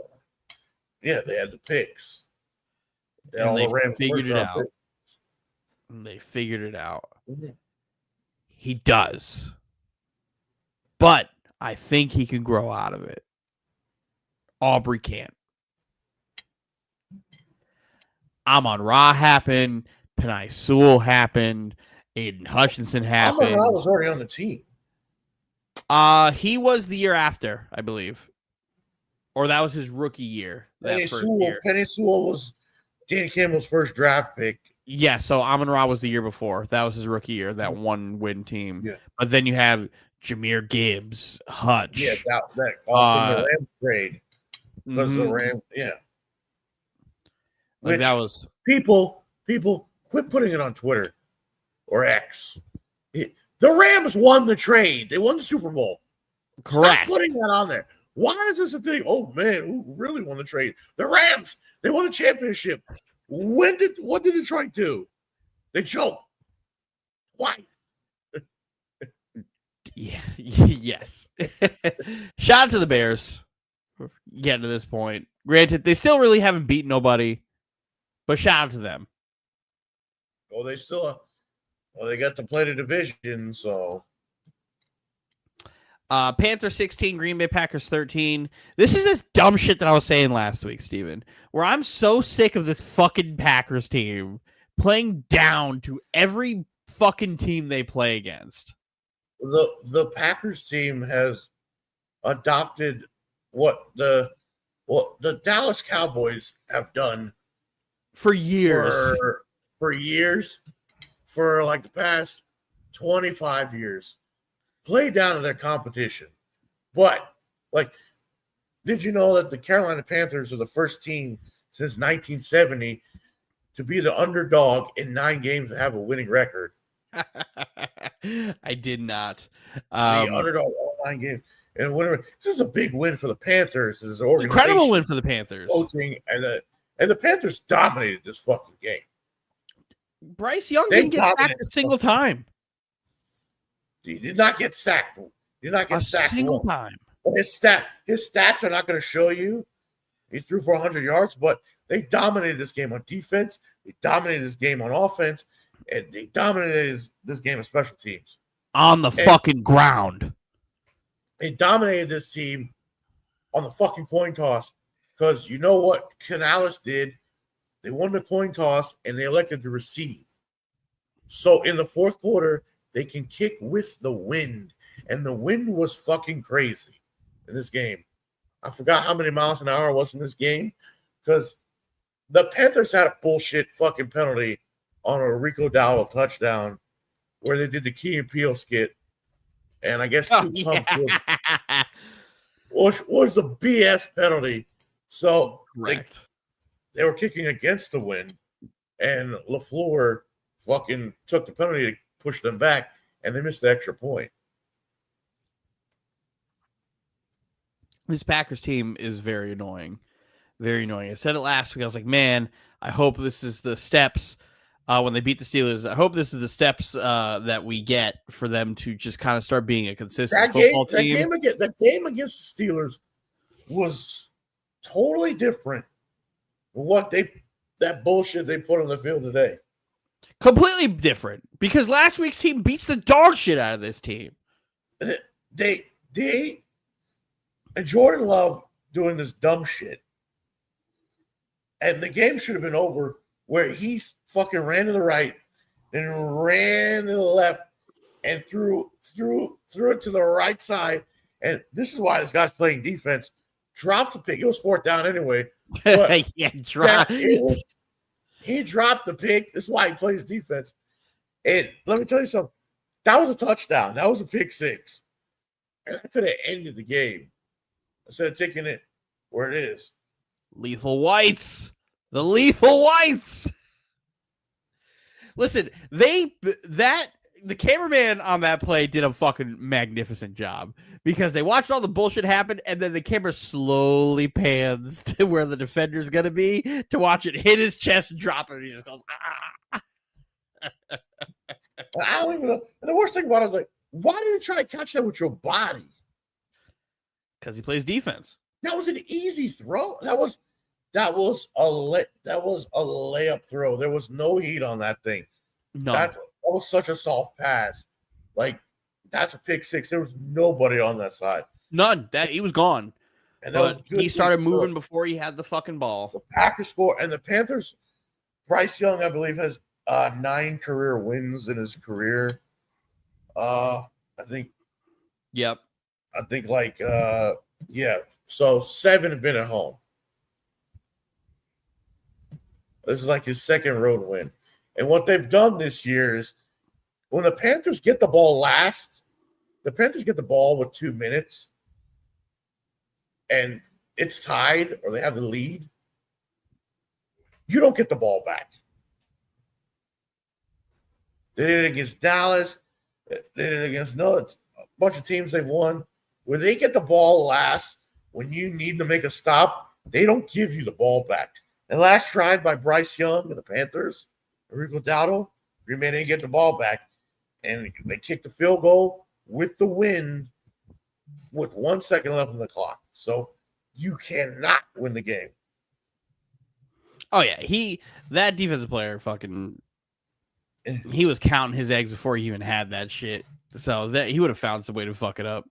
They had the picks. And they figured it out. And they figured it out. Mm-hmm. He does. But I think he can grow out of it. Aubrey can't. Amon-Ra happened. Penei Sewell happened. Aiden Hutchinson happened. Amon-Ra was already on the team. He was the year after, I believe. Or that was his rookie year. Penei Sewell was Dan Campbell's first draft pick. Yeah, so Amon-Ra was the year before. That was his rookie year, that one-win team. Yeah. But then you have Jahmyr Gibbs, Hutch. Yeah, that all from the Rams trade. Because the Rams, yeah. Like that was... People, quit putting it on Twitter or X. The Rams won the trade. They won the Super Bowl. Correct. Stop putting that on there. Why is this a thing? Oh, man, who really won the trade? The Rams. They won a championship. What did Detroit do? They choked. Why? Yeah. Yes. Shout out to the Bears for getting to this point. Granted, they still really haven't beaten nobody. But shout out to them. Well, they got to play the division, so. Panthers 16, Green Bay Packers 13. This is this dumb shit that I was saying last week, Steven, where I'm so sick of this fucking Packers team playing down to every fucking team they play against. The Packers team has adopted what the Dallas Cowboys have done for years. For years, for like the past 25 years. Play down to their competition. But, like, did you know that the Carolina Panthers are the first team since 1970 to be the underdog in 9 games to have a winning record? I did not. The underdog all 9 games. And whenever, this is a big win for the Panthers. This is an organization. Incredible win for the Panthers. Coaching, and the Panthers dominated this fucking game. Bryce Young didn't get sacked a single time. He did not get sacked. He did not get sacked a single time. His stats are not going to show you. He threw for 100 yards, but they dominated this game on defense. They dominated this game on offense, and they dominated this game on special teams. On the fucking ground. They dominated this team on the fucking coin toss because you know what Canales did? They won the coin toss, and they elected to receive. So in the fourth quarter, they can kick with the wind, and the wind was fucking crazy in this game. I forgot how many miles an hour it was in this game because the Panthers had a bullshit fucking penalty on a Rico Dowdle touchdown where they did the Key and Peele skit, and I guess two pumps was a BS penalty. So they were kicking against the wind, and LaFleur fucking took the penalty to push them back, and they missed the extra point. This Packers team is very annoying. Very annoying. I said it last week. I was like, man, I hope this is the steps when they beat the Steelers. I hope this is the steps that we get for them to just kind of start being a consistent football team. That game against the Steelers was totally different from that bullshit they put on the field today. Completely different because last week's team beats the dog shit out of this team. They and Jordan Love doing this dumb shit. And the game should have been over where he fucking ran to the right, then ran to the left, and threw it to the right side. And this is why this guy's playing defense. Dropped the pick. It was 4th down anyway. But he dropped the pick. This is why he plays defense. And let me tell you something. That was a touchdown. That was a pick 6. And I could have ended the game instead of taking it where it is. Lethal Whites. The Lethal Whites. Listen, the cameraman on that play did a fucking magnificent job because they watched all the bullshit happen and then the camera slowly pans to where the defender's going to be to watch it hit his chest and drop it. And he just goes, ah. I don't even know. And the worst thing about it is like, why did you try to catch that with your body? Because he plays defense. That was an easy throw. That was a layup throw. There was no heat on that thing. No. That was such a soft pass. Like, that's a pick 6. There was nobody on that side. None. He was gone. And but he started moving before he had the fucking ball. The Packers score, and the Panthers, Bryce Young, I believe, has 9 career wins in his career. I think. Yep. I think so 7 have been at home. This is like his 2nd road win. And what they've done this year is when the Panthers get the ball last, the Panthers get the ball with 2 minutes and it's tied or they have the lead, you don't get the ball back. They did it against Dallas. They did it against a bunch of teams they've won. Where they get the ball last, when you need to make a stop, they don't give you the ball back. And last drive by Bryce Young and the Panthers, Rico Dowdle, Green Bay didn't get the ball back. And they kicked the field goal with the wind with 1 second left on the clock. So you cannot win the game. Oh yeah, that defensive player fucking he was counting his eggs before he even had that shit. So that he would have found some way to fuck it up.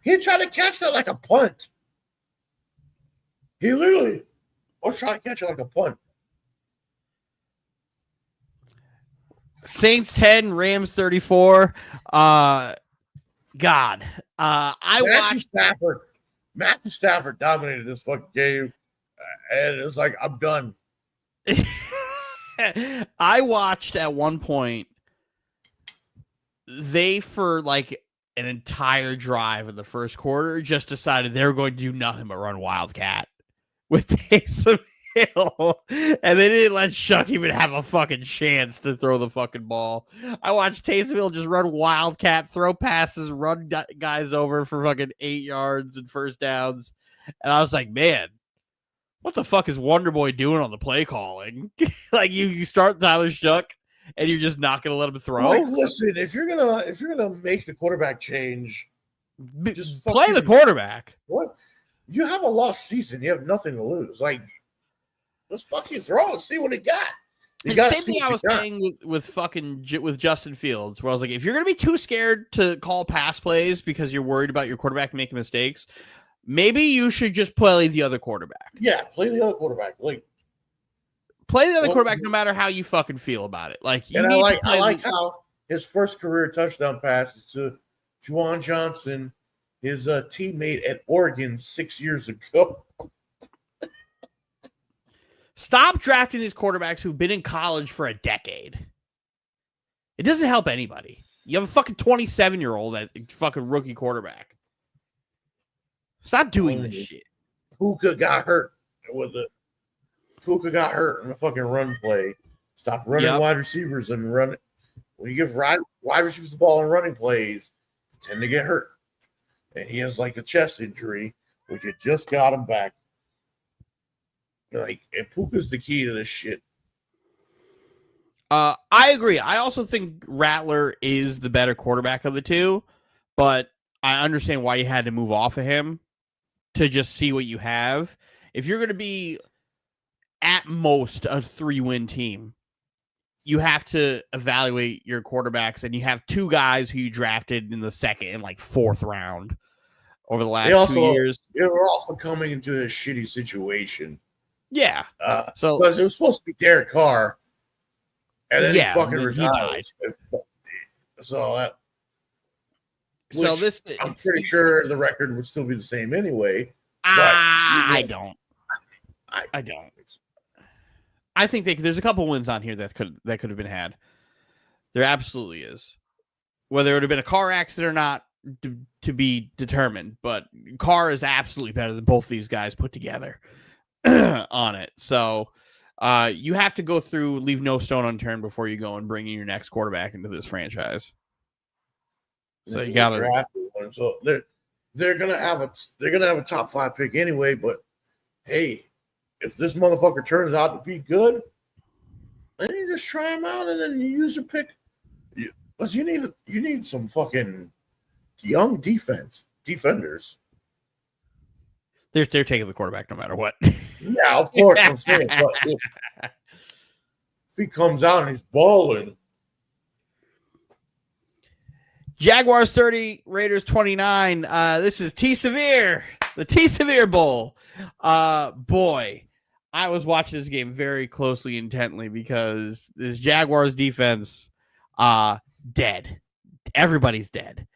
He tried to catch that like a punt. He literally was trying to catch it like a punt. Saints 10, Rams 34. God. Matthew Stafford dominated this fucking game. And it was like, I'm done. I watched at one point, they, for like an entire drive in the first quarter, just decided they were going to do nothing but run Wildcat with Taysom Hill. And they didn't let Shuck even have a fucking chance to throw the fucking ball. I watched Taysom Hill just run Wildcat, throw passes, run guys over for fucking 8 yards and first downs. And I was like, man, what the fuck is Wonder Boy doing on the play calling? Like you start Tyler Shuck and you're just not gonna let him throw. Like, listen, if you're gonna make the quarterback change, just play the quarterback. What? You have a lost season. You have nothing to lose. Like, let's fucking throw and see what he got. The same thing I was saying with Justin Fields, where I was like, if you're gonna be too scared to call pass plays because you're worried about your quarterback making mistakes, maybe you should just play the other quarterback. Yeah, play the other quarterback. Like, play the other quarterback no matter how you fucking feel about it. Like, I like how his first career touchdown pass is to Juwan Johnson, his teammate at Oregon 6 years ago. Stop drafting these quarterbacks who've been in college for a decade. It doesn't help anybody. You have a fucking 27-year-old at fucking rookie quarterback. Stop doing this shit. Puka got hurt in the fucking run play. Stop running wide receivers and run. When you give wide receivers the ball in running plays, they tend to get hurt. And he has like a chest injury, which you just got him back. Like, and Puka's the key to this shit. I agree. I also think Rattler is the better quarterback of the two, but I understand why you had to move off of him to just see what you have. If you're going to be at most a 3-win team, you have to evaluate your quarterbacks, and you have two guys who you drafted in the second and like fourth round over the last 2 years. They were also coming into a shitty situation. Yeah. So because it was supposed to be Derek Carr, and then he fucking retired. I'm pretty sure the record would still be the same anyway. I don't. I think there's a couple wins on here that could have been had. There absolutely is. Whether it would have been a car accident or not, to be determined. But Carr is absolutely better than both these guys put together on it. So you have to go through, leave no stone unturned before you go and bring in your next quarterback into this franchise. So you got to. So they're gonna have a top 5 pick anyway. But hey, if this motherfucker turns out to be good, then you just try him out and then you use your pick. Because you need some fucking young defenders. They're taking the quarterback no matter what. Yeah, of course I'm saying. But if he comes out and he's balling. Jaguars 30, Raiders 29. This is T-Severe, the T-Severe Bowl. Boy, I was watching this game very closely, intently, because this Jaguars defense, dead. Everybody's dead.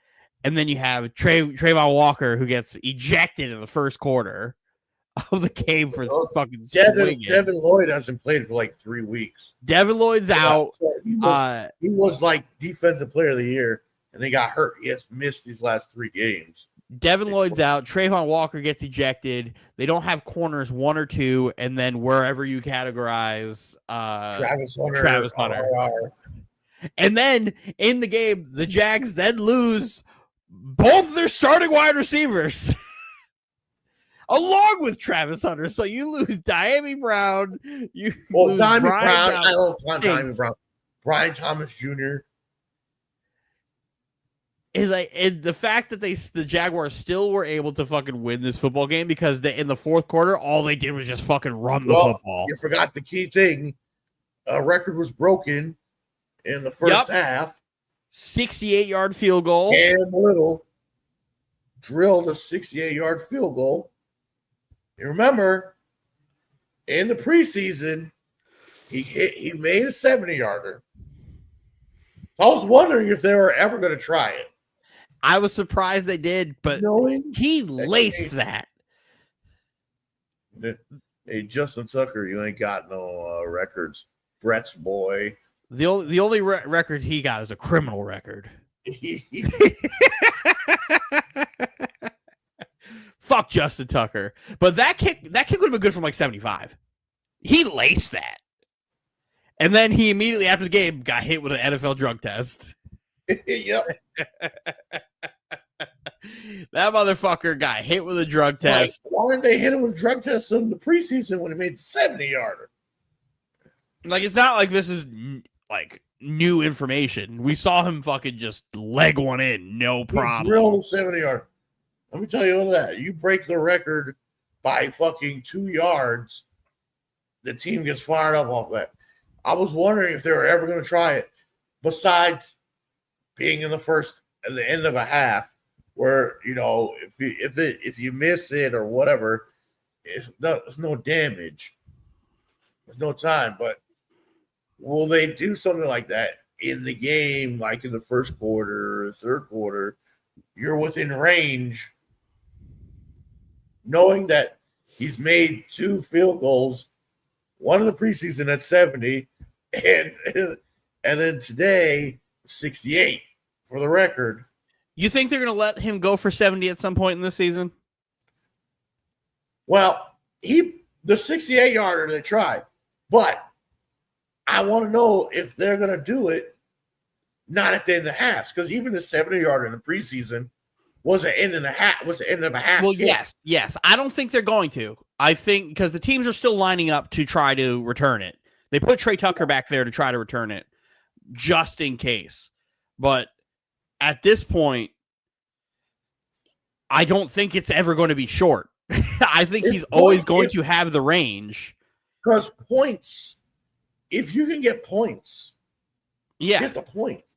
And then you have Trayvon Walker, who gets ejected in the first quarter of the game for fucking swinging. Devin Lloyd hasn't played for like 3 weeks. Devin Lloyd's out. He was like defensive player of the year, and they got hurt. He has missed these last 3 games. Devin Lloyd's out. Trayvon Walker gets ejected. They don't have corners 1 or 2, and then wherever you categorize Travis Hunter. And then in the game, the Jags then lose both their starting wide receivers along with Travis Hunter. So you lose Diami Brown. Brian Thomas Jr. is like the fact that the Jaguars still were able to fucking win this football game because in the fourth quarter all they did was just fucking run the football. You forgot the key thing. A record was broken in the first half. 68-yard field goal. And Little drilled a 68-yard field goal. You remember, in the preseason, he made a 70-yarder. I was wondering if they were ever going to try it. I was surprised they did, but he laced that. Hey, Justin Tucker, you ain't got no records. Brett's boy. The only record he got is a criminal record. Fuck Justin Tucker. But that kick would have been good from like 75. He laced that. And then he immediately after the game got hit with an NFL drug test. Yep. That motherfucker got hit with a drug test. Why didn't they hit him with a drug test in the preseason when he made the 70-yarder? Like, it's not like this is like new information. We saw him fucking just leg one in, no problem. He's drilled a 70-yarder. Let me tell you all that. You break the record by fucking 2 yards, the team gets fired up off that. I was wondering if they were ever going to try it, besides being in the first and the end of a half, where if you miss it or whatever, it's no damage, there's no time. But will they do something like that in the game, like in the first quarter or third quarter? You're within range, knowing that he's made 2 field goals, one in the preseason at 70, and then today 68 for the record. You think they're going to let him go for 70 at some point in this season? Well, the 68-yarder they tried, but I want to know if they're going to do it not at the end of the halves, because even the 70-yarder in the preseason was an end of a half. Well, kick. yes. I don't think they're going to. I think because the teams are still lining up to try to return it. They put Trey Tucker back there to try to return it just in case. But at this point, I don't think it's ever going to be short. I think he's always going to have the range. Because points, if you can get points, get the points.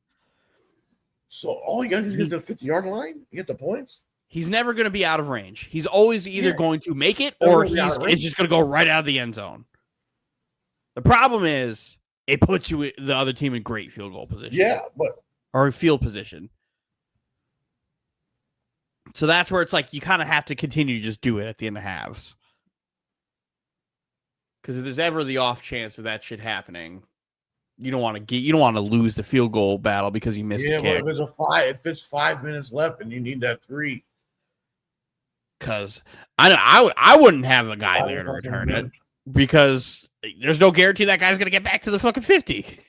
So all you got to do is get to the 50-yard line, you get the points. He's never going to be out of range. He's always either going to make it or it's just going to go right out of the end zone. The problem is it puts the other team in great field goal position. Yeah, or field position. So that's where it's like you kind of have to continue to just do it at the end of halves. Because if there's ever the off chance of that shit happening, you don't want to lose the field goal battle because you missed a kick. But if it's 5 minutes left and you need that 3. Because I wouldn't have a guy there to return it because there's no guarantee that guy's going to get back to the fucking 50.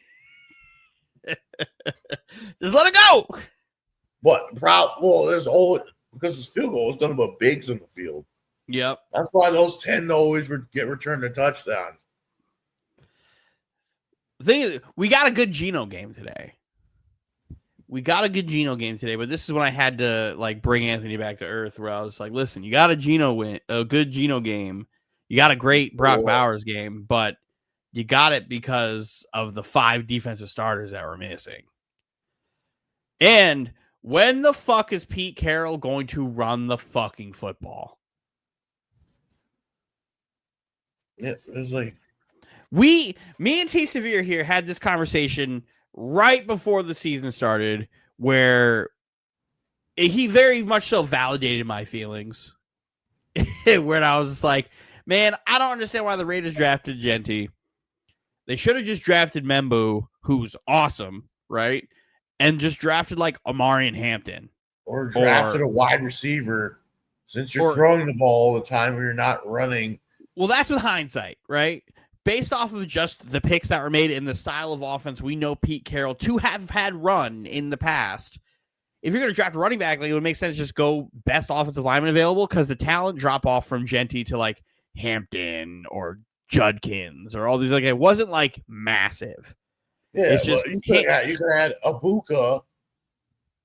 Just let it go. There's always, because his field goal is done about bigs in the field. Yep. That's why those 10 always get returned to touchdowns. The thing is, we got a good Geno game today. But this is when I had to like bring Anthony back to earth, where I was like, listen, you got a good Geno game. You got a great Brock Bowers game, but you got it because of the 5 defensive starters that were missing. And when the fuck is Pete Carroll going to run the fucking football? Yeah, it's like me and T Severe here had this conversation right before the season started, where he very much so validated my feelings. Where I was just like, man, I don't understand why the Raiders drafted Genty. They should have just drafted Membu, who's awesome, right? And just drafted like Amari and Hampton. Or drafted a wide receiver, since you're throwing the ball all the time when you're not running. Well, that's with hindsight, right? Based off of just the picks that were made in the style of offense we know Pete Carroll to have had run in the past, if you're going to draft a running back, like, it would make sense to just go best offensive lineman available, because the talent drop off from Genty to like Hampton or Judkins or all these, like, it wasn't like massive. Yeah, it's just you could add Abuka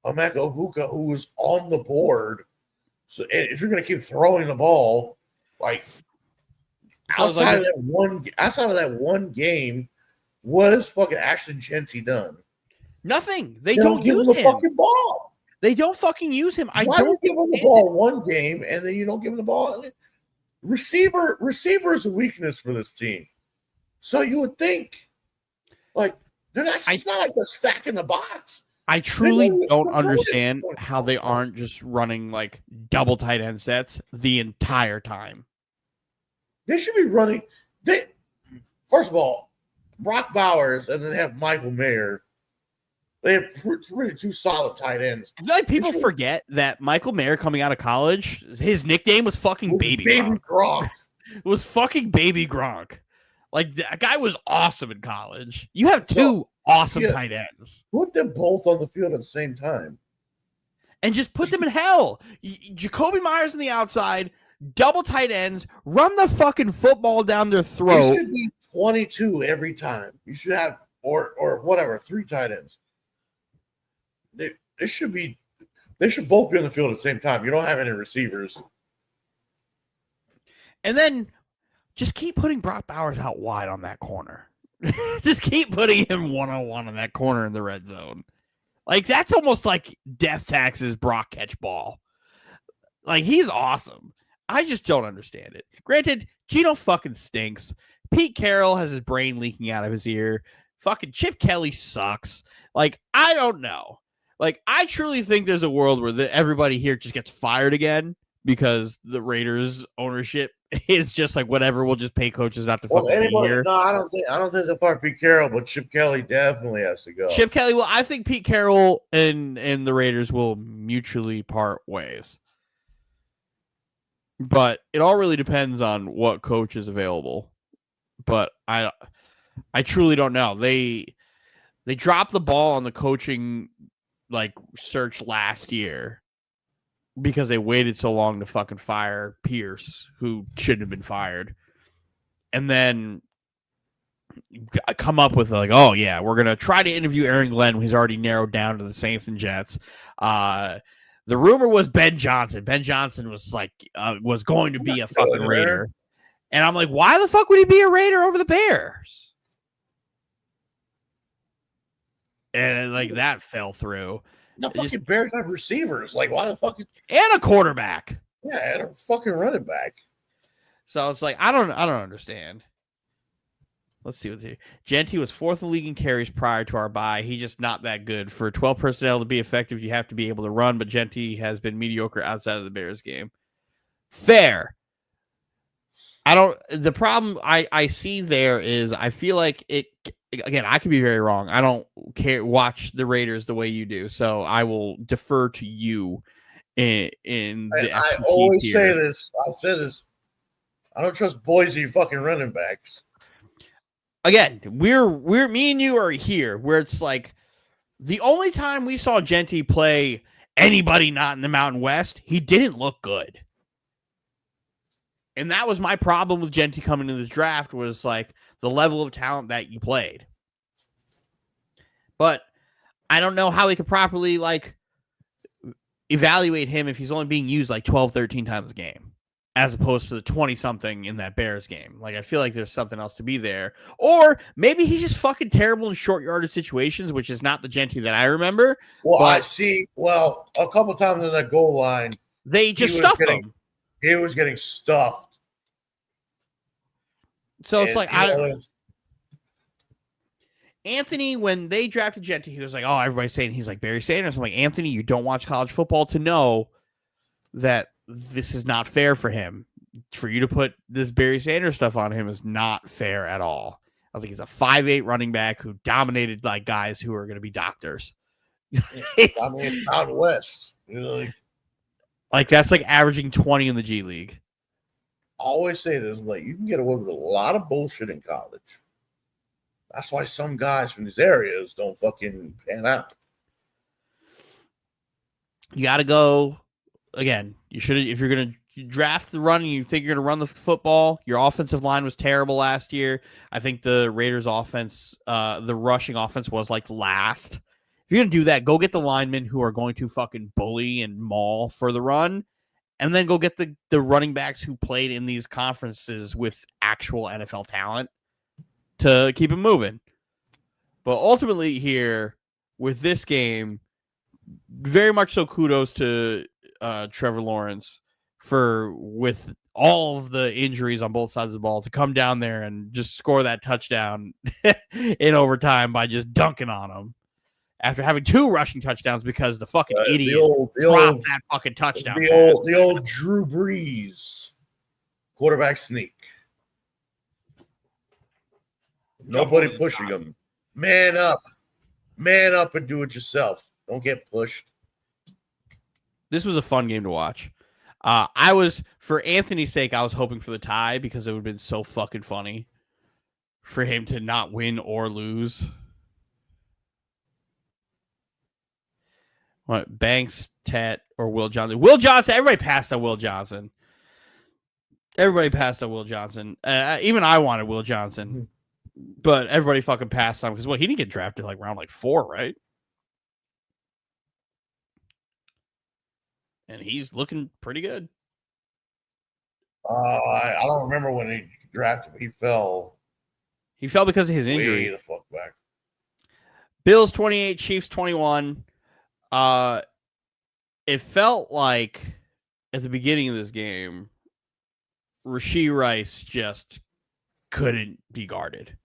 Emeka Hookah, who was on the board. So if you're going to keep throwing the ball, like So outside of that one game, what has fucking Ashton Genty done? nothing. They don't give him the fucking ball. They don't fucking use him. Why do you give him the ball one game and then you don't give him the ball? Receiver is a weakness for this team. So you would think, like, it's not like they're stacking the box. I truly don't understand how they aren't just running like double tight end sets the entire time. They should be running. First of all, Brock Bowers and then they have Michael Mayer. They have really two solid tight ends. I feel like people forget that Michael Mayer coming out of college, his nickname was fucking Baby Gronk. It was fucking Baby Gronk. Like, that guy was awesome in college. You have two awesome tight ends. Put them both on the field at the same time. And just put them in hell. Jacoby Myers on the outside, double tight ends, run the fucking football down their throat. It should be 22 every time. You should have, or whatever, 3 tight ends. They should both be on the field at the same time. You don't have any receivers. And then just keep putting Brock Bowers out wide on that corner. Just keep putting him one-on-one on that corner in the red zone. Like, that's almost like Death Tax's Brock catch ball. Like, he's awesome. I just don't understand it. Granted, Geno fucking stinks. Pete Carroll has his brain leaking out of his ear. Fucking Chip Kelly sucks. Like, I don't know. Like, I truly think there's a world where everybody here just gets fired again because the Raiders ownership is just like, whatever, we'll just pay coaches not to fucking be here. No, I don't think they'll fire Pete Carroll, but Chip Kelly definitely has to go. Chip Kelly, well, I think Pete Carroll and the Raiders will mutually part ways. But it all really depends on what coach is available. But I truly don't know. They dropped the ball on the coaching like search last year because they waited so long to fucking fire Pierce, who shouldn't have been fired. And then come up with like, oh yeah, we're going to try to interview Aaron Glenn, who's already narrowed down to the Saints and Jets. The rumor was Ben Johnson. Ben Johnson was like, was going to be a fucking Raider. And I'm like, why the fuck would he be a Raider over the Bears? And like that fell through. The fucking Bears have receivers. Like, why the fuck? And a quarterback. Yeah, and a fucking running back. So it's like, I don't understand. Let's see what Genty was 4th in the league in carries prior to our bye. He's just not that good. For 12 personnel to be effective, you have to be able to run, but Genty has been mediocre outside of the Bears game. Fair. The problem I see there is I feel like it, again, I could be very wrong. I don't watch the Raiders the way you do, so I will defer to you in the I always say this. I'll say this. I don't trust Boise fucking running backs. Again, we're me and you are here where it's like the only time we saw Genty play anybody not in the Mountain West, he didn't look good. And that was my problem with Genty coming into this draft was like the level of talent that you played. But I don't know how we could properly like evaluate him if he's only being used like 12, 13 times a game, as opposed to the 20 something in that Bears game. Like, I feel like there's something else to be there. Or maybe he's just fucking terrible in short yardage situations, which is not the Genty that I remember. Well, I see. Well, a couple times in that goal line, they just stuffed him. He was getting stuffed. So it's like, Anthony, when they drafted Genty, he was like, oh, everybody's saying he's like Barry Sanders. I'm like, Anthony, you don't watch college football to know that this is not fair for him. For you to put this Barry Sanders stuff on him is not fair at all. I was like, he's a 5'8" running back who dominated like guys who are going to be doctors. I mean, it's Mountain West. You know, like that's like averaging 20 in the G League. I always say this, like, you can get away with a lot of bullshit in college. That's why some guys from these areas don't fucking pan out. You got to go again. You should, if you're going to draft the run and you think you're going to run the football, your offensive line was terrible last year. I think the Raiders offense, the rushing offense was like last. If you're going to do that, go get the linemen who are going to fucking bully and maul for the run, and then go get the running backs who played in these conferences with actual NFL talent to keep it moving. But ultimately here, with this game, very much so kudos to Trevor Lawrence for, with all of the injuries on both sides of the ball, to come down there and just score that touchdown in overtime by just dunking on him after having 2 rushing touchdowns because the fucking idiot dropped that fucking touchdown. The old Drew Brees quarterback sneak. Nobody pushing him. Man up and do it yourself. Don't get pushed. This was a fun game to watch. I was, for Anthony's sake, I was hoping for the tie because it would have been so fucking funny for him to not win or lose. What, Banks, Tet, or Will Johnson? Will Johnson. Everybody passed on Will Johnson. Even I wanted Will Johnson. But everybody fucking passed on because, well, he didn't get drafted like round 4, right? And he's looking pretty good. I don't remember when he drafted. He fell. He fell because of his injury. Way the fuck back. Bills 28, Chiefs 21. It felt like at the beginning of this game, Rashee Rice just couldn't be guarded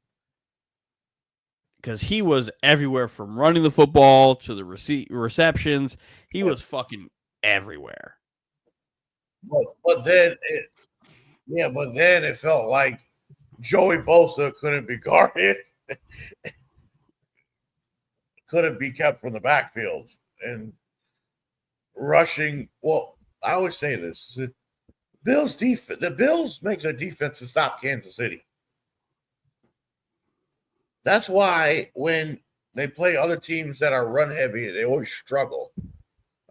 because he was everywhere from running the football to the receptions. He was fucking everywhere. But then it felt like Joey Bosa couldn't be guarded, couldn't be kept from the backfield and rushing. Well, I always say this: the Bills make their defense to stop Kansas City. That's why when they play other teams that are run heavy, they always struggle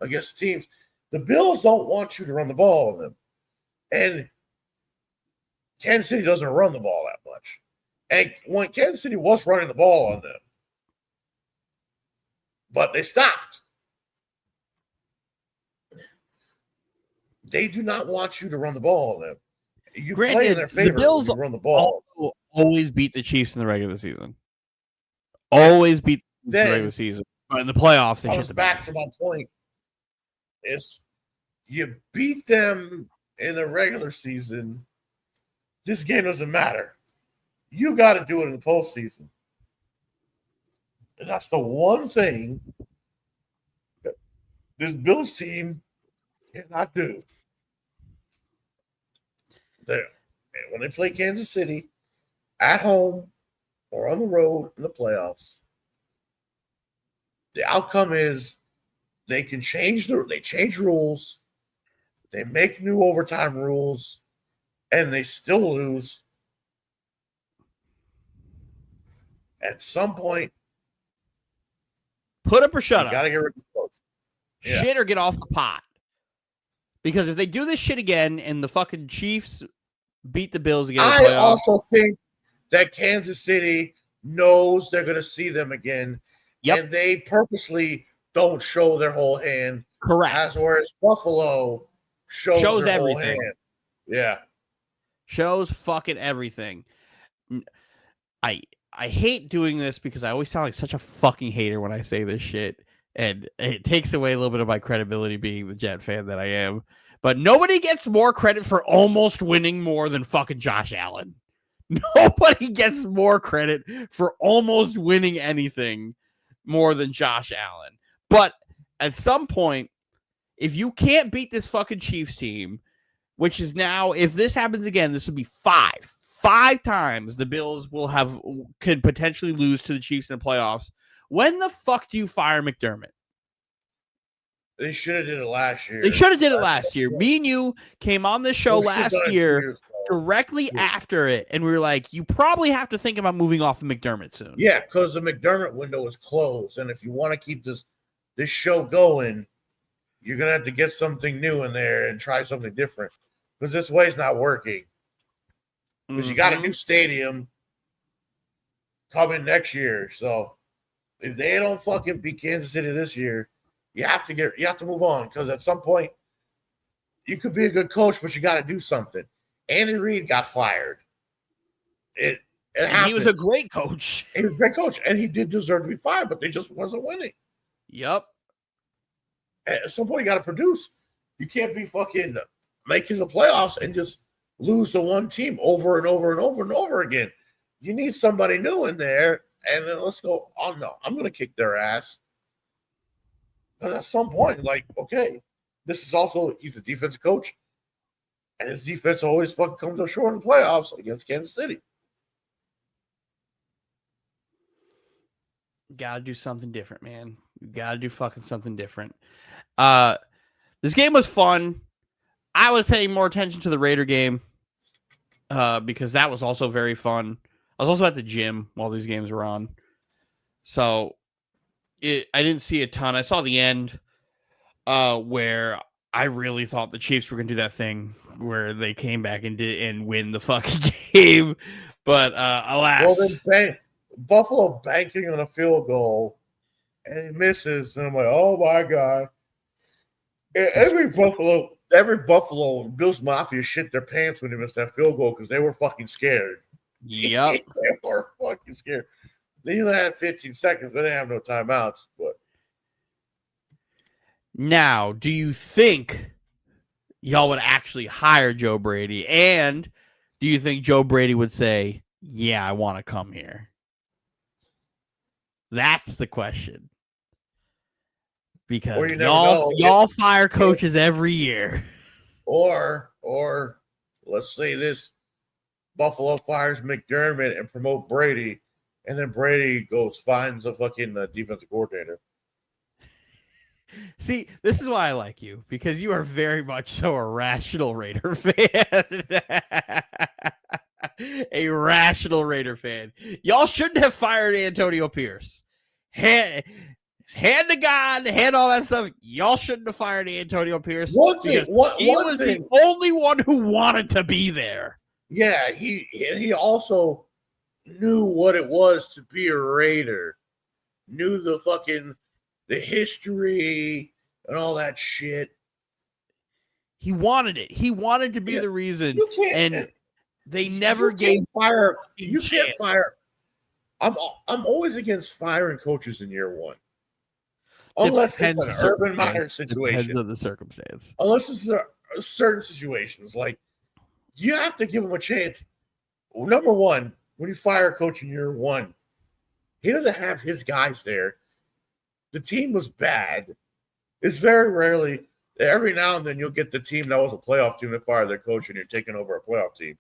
against teams. The Bills don't want you to run the ball on them. And Kansas City doesn't run the ball that much. And when Kansas City was running the ball on them, but they stopped. They do not want you to run the ball on them. You play in their favor. The Bills run the ball. Always beat the Chiefs in the regular season. Always beat the regular season. But in the playoffs, they shit the bed. Back to my point is you beat them in the regular season. This game doesn't matter. You got to do it in the postseason. And that's the one thing that this Bills team cannot do. When they play Kansas City at home or on the road in the playoffs, the outcome is they can change rules, they make new overtime rules, and they still lose. At some point, put up or shut up. Gotta get rid of the coach. Yeah. Shit or get off the pot. Because if they do this shit again and the fucking Chiefs beat the Bills again, I also think that Kansas City knows they're going to see them again. Yep. And they purposely don't show their whole hand. Correct. As whereas Buffalo shows their everything. Whole hand. Yeah. Shows fucking everything. I hate doing this because I always sound like such a fucking hater when I say this shit. And it takes away a little bit of my credibility being the Jet fan that I am. But nobody gets more credit for almost winning more than fucking Josh Allen. Nobody gets more credit for almost winning anything more than Josh Allen. But at some point, if you can't beat this fucking Chiefs team, which is now, if this happens again, this would be 5 times the Bills could potentially lose to the Chiefs in the playoffs. When the fuck do you fire McDermott? They should have did it last year. They should have did it last year. Me and you came on this show last year directly after it, and we were like, you probably have to think about moving off of McDermott soon. Yeah, because the McDermott window is closed, and if you want to keep this show going, you're going to have to get something new in there and try something different, because this way's not working. Because you got a new stadium coming next year, so if they don't fucking beat Kansas City this year, you have to move on, because at some point you could be a good coach, but you got to do something. Andy Reid got fired. It happens. He was a great coach. He was a great coach, and he did deserve to be fired, but they just wasn't winning. Yep. At some point, you got to produce. You can't be fucking making the playoffs and just lose to one team over and over and over and over again. You need somebody new in there, and then let's go. Oh no, I'm going to kick their ass. But at some point, like, okay, this is also, he's a defensive coach, and his defense always fucking comes up short in the playoffs against Kansas City. Gotta do something different, man. You gotta do fucking something different. This game was fun. I was paying more attention to the Raider game because that was also very fun. I was also at the gym while these games were on. So I didn't see a ton. I saw the end where I really thought the Chiefs were going to do that thing where they came back and win the fucking game. But alas. Well, then Buffalo banking on a field goal, and he misses. And I'm like, oh, my God. Every Buffalo Bills Mafia shit their pants when they missed that field goal because they were fucking scared. Yep. They were fucking scared. They only had 15 seconds, but they didn't have no timeouts. But now, do you think y'all would actually hire Joe Brady? And do you think Joe Brady would say, yeah, I want to come here? That's the question. Because y'all fire coaches every year. Or let's say this, Buffalo fires McDermott and promote Brady, and then Brady finds a fucking defensive coordinator. See, this is why I like you, because you are very much so a rational Raider fan. A rational Raider fan. Y'all shouldn't have fired Antonio Pierce. Hand to God, hand all that stuff. Y'all shouldn't have fired Antonio Pierce. He was the only one who wanted to be there. Yeah, he also knew what it was to be a Raider. Knew the history and all that shit. He wanted it. He wanted to be the reason. And they never gave fire. You can't fire. I'm always against firing coaches in year one. Unless it's an Urban Meyer situation. Depends on the circumstance. Unless it's certain situations. Like, you have to give him a chance. Well, number one, when you fire a coach in year one, he doesn't have his guys there. The team was bad. It's very rarely, every now and then you'll get the team that was a playoff team that fired their coach and you're taking over a playoff team.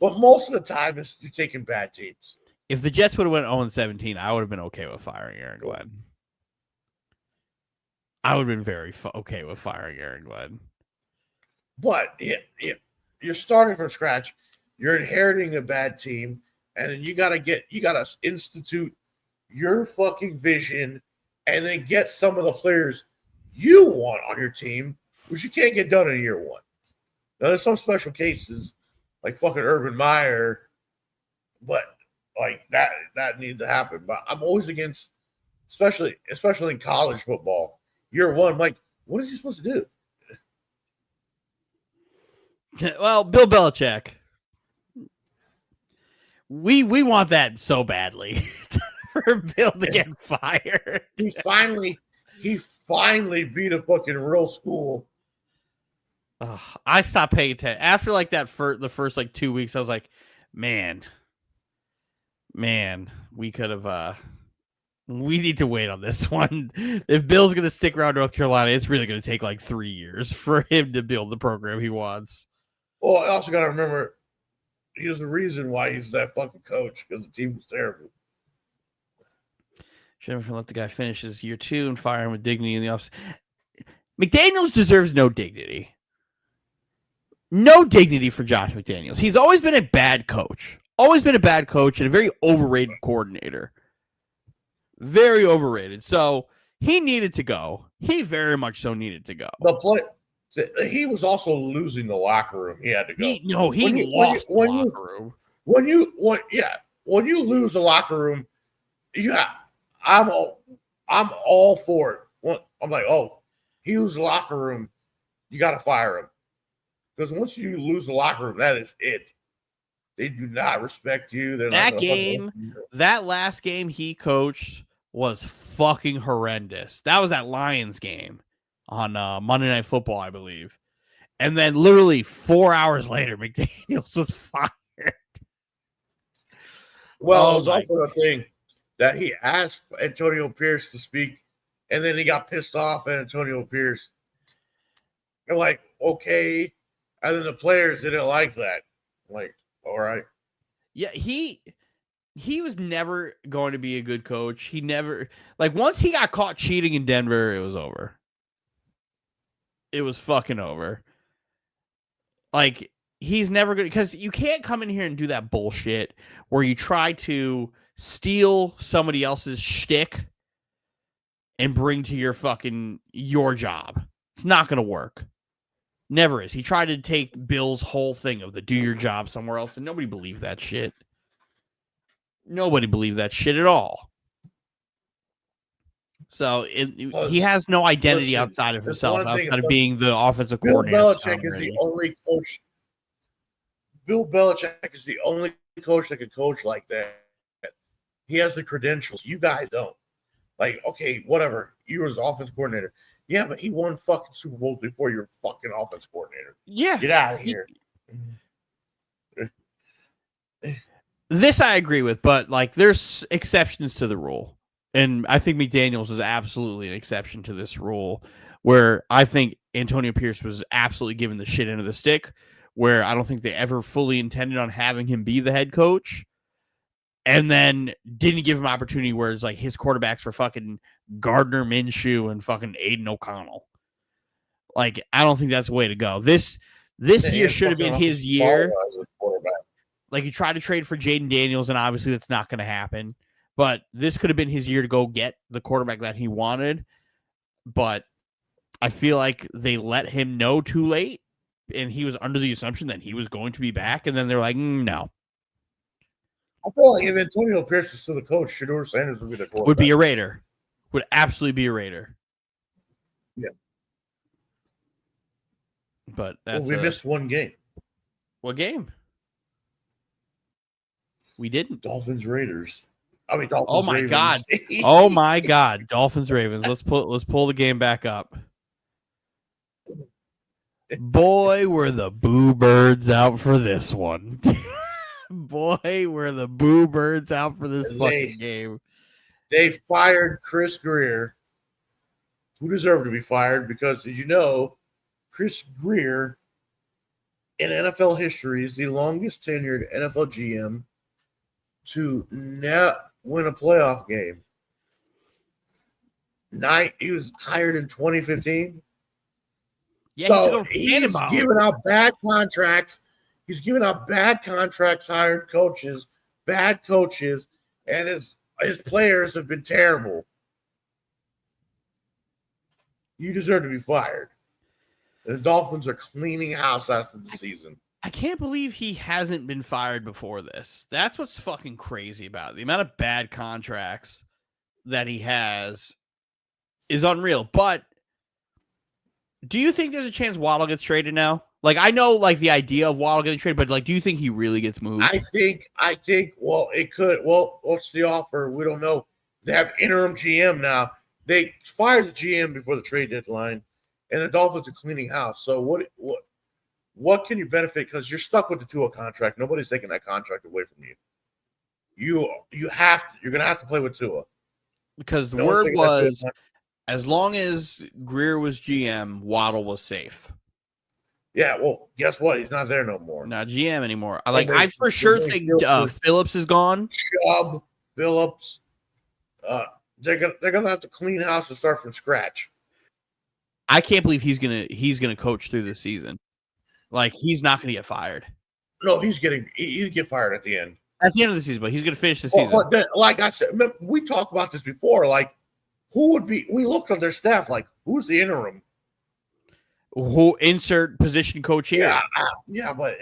But most of the time, you're taking bad teams. If the Jets would have went 0-17, I would have been okay with firing Aaron Glenn. I would have been very okay with firing Aaron Glenn. But you're starting from scratch. You're inheriting a bad team, and then you gotta institute your fucking vision, and then get some of the players you want on your team, which you can't get done in year one. Now, there's some special cases like fucking Urban Meyer, but like that needs to happen. But I'm always against, especially in college football. Year one, like, what is he supposed to do? Well, Bill Belichick. We want that so badly for Bill to get fired. He finally beat a fucking real school. I stopped paying attention after like that. The first like 2 weeks, I was like, man, we could have. We need to wait on this one. If Bill's going to stick around North Carolina, it's really going to take like 3 years for him to build the program he wants. Well, I also got to remember, here's the reason why he's that fucking coach, because the team was terrible. Should have let the guy finish his year 2 and fire him with dignity in the office. McDaniels deserves no dignity. No dignity for Josh McDaniels. He's always been a bad coach. Always been a bad coach and a very overrated coordinator. Very overrated. So he needed to go. He very much so needed to go. He was also losing the locker room. He had to go. He lost the locker room. When you lose the locker room, I'm all for it. I'm like, oh, he was the locker room. You got to fire him because once you lose the locker room, that is it. They do not respect you. They're That not game, that last game he coached was fucking horrendous. That was that Lions game on Monday Night Football, I believe. And then literally 4 hours later, McDaniels was fired. Well, it was also a thing that he asked Antonio Pierce to speak, and then he got pissed off at Antonio Pierce. They're like, okay. And then the players didn't like that. I'm like, all right. Yeah, he was never going to be a good coach. He never, like, once he got caught cheating in Denver, it was over. It was fucking over. Like, he's never going to, because you can't come in here and do that bullshit where you try to steal somebody else's shtick and bring to your job. It's not going to work. Never is. He tried to take Bill's whole thing of the do your job somewhere else, and nobody believed that shit. Nobody believed that shit at all. So he has no identity outside of himself, outside of being the offensive coordinator. Bill Belichick is the only coach. Bill Belichick is the only coach that can coach like that. He has the credentials. You guys don't. Like, okay, whatever. You were his offense coordinator. Yeah, but he won fucking Super Bowls before you were fucking offense coordinator. Yeah. Get out of here. This I agree with, but like there's exceptions to the rule. And I think McDaniels is absolutely an exception to this rule where I think Antonio Pierce was absolutely given the shit end of the stick, where I don't think they ever fully intended on having him be the head coach. And then didn't give him opportunity where it's like his quarterbacks were fucking Gardner Minshew and fucking Aiden O'Connell. Like, I don't think that's the way to go. This year should have been his year. Like, you tried to trade for Jaden Daniels, and obviously that's not going to happen. But this could have been his year to go get the quarterback that he wanted. But I feel like they let him know too late, and he was under the assumption that he was going to be back, and then they're like, no. I feel like if Antonio Pierce is still the coach, Shedeur Sanders would be the quarterback. Would be a Raider. Would absolutely be a Raider. Yeah. But that's we missed one game. What game? We didn't. Dolphins Raiders. I mean, Dolphins. Oh my Ravens. god! Oh my god! Dolphins Ravens. Let's pull the game back up. Boy, were the Boo Birds out for this one. Boy, were the Boo Birds out for this fucking game. They fired Chris Greer, who deserved to be fired because, as you know, Chris Greer in NFL history is the longest tenured NFL GM to not win a playoff game. He was hired in 2015. Yeah, so he's giving out bad contracts. He's giving out bad contracts, hired coaches, bad coaches, and his players have been terrible. You deserve to be fired. The Dolphins are cleaning house after the season. I can't believe he hasn't been fired before this. That's what's fucking crazy about it. The amount of bad contracts that he has is unreal. But do you think there's a chance Waddle gets traded now? Like, I know, like, the idea of Waddle getting traded, but, like, do you think he really gets moved? I think, well, it could. Well, what's the offer? We don't know. They have interim GM now. They fired the GM before the trade deadline, and the Dolphins are cleaning house. So what can you benefit? Because you're stuck with the Tua contract. Nobody's taking that contract away from you. You're going to have to play with Tua. Because the word was, as long as Greer was GM, Waddle was safe. Yeah, well, guess what? He's not there no more. Not GM anymore. I for sure think Phillips is gone. Chubb, Phillips. They're gonna have to clean house and start from scratch. I can't believe he's gonna coach through the season. Like, he's not gonna get fired. No, he'd get fired at the end. At the end of the season, but he's gonna finish the season. But then, like I said, we talked about this before. Like, who would be? We looked at their staff. Like, who's the interim? Who insert position coach here? Yeah. Well,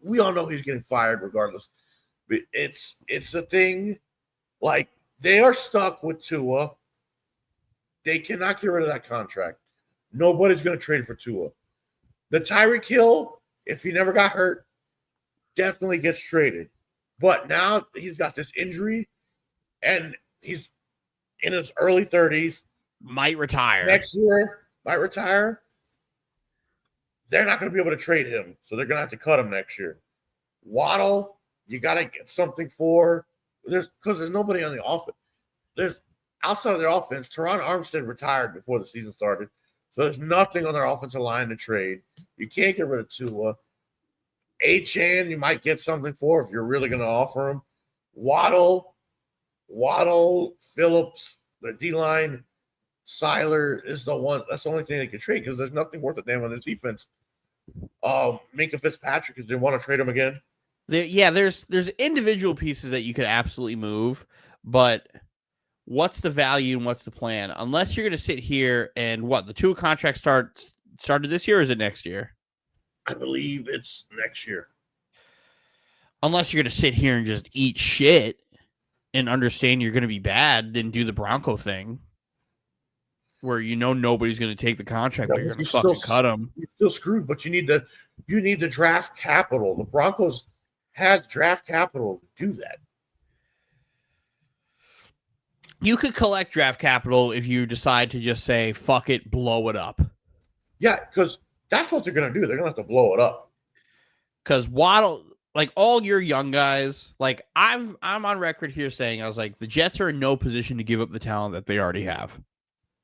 we all know he's getting fired regardless. But it's a thing. Like, they are stuck with Tua. They cannot get rid of that contract. Nobody's going to trade for Tua. The Tyreek Hill, if he never got hurt, definitely gets traded. But now he's got this injury, and he's in his early 30s. Might retire. Next year, might retire. They're not going to be able to trade him, so they're going to have to cut him next year. Waddle, you got to get something for. Because there's nobody on the offense. There's outside of their offense. Teron Armstead retired before the season started, so there's nothing on their offensive line to trade. You can't get rid of Tua. Achane, you might get something for if you're really going to offer him. Waddle, Phillips, the D-line, Seiler is the one. That's the only thing they can trade because there's nothing worth a damn on this defense. Minka Fitzpatrick, because they want to trade him again. There's individual pieces that you could absolutely move, but what's the value and what's the plan? Unless you're going to sit here and the Tua contract started this year, or is it next year? I believe it's next year. Unless you're going to sit here and just eat shit and understand you're going to be bad, then do the Bronco thing, where nobody's going to take the contract, but you're going to fucking cut him. You're still screwed, but you need the draft capital. The Broncos has draft capital to do that. You could collect draft capital if you decide to just say, fuck it, blow it up. Yeah, because that's what they're going to do. They're going to have to blow it up. Because Waddle, like all your young guys, like I'm on record here saying, I was like, the Jets are in no position to give up the talent that they already have.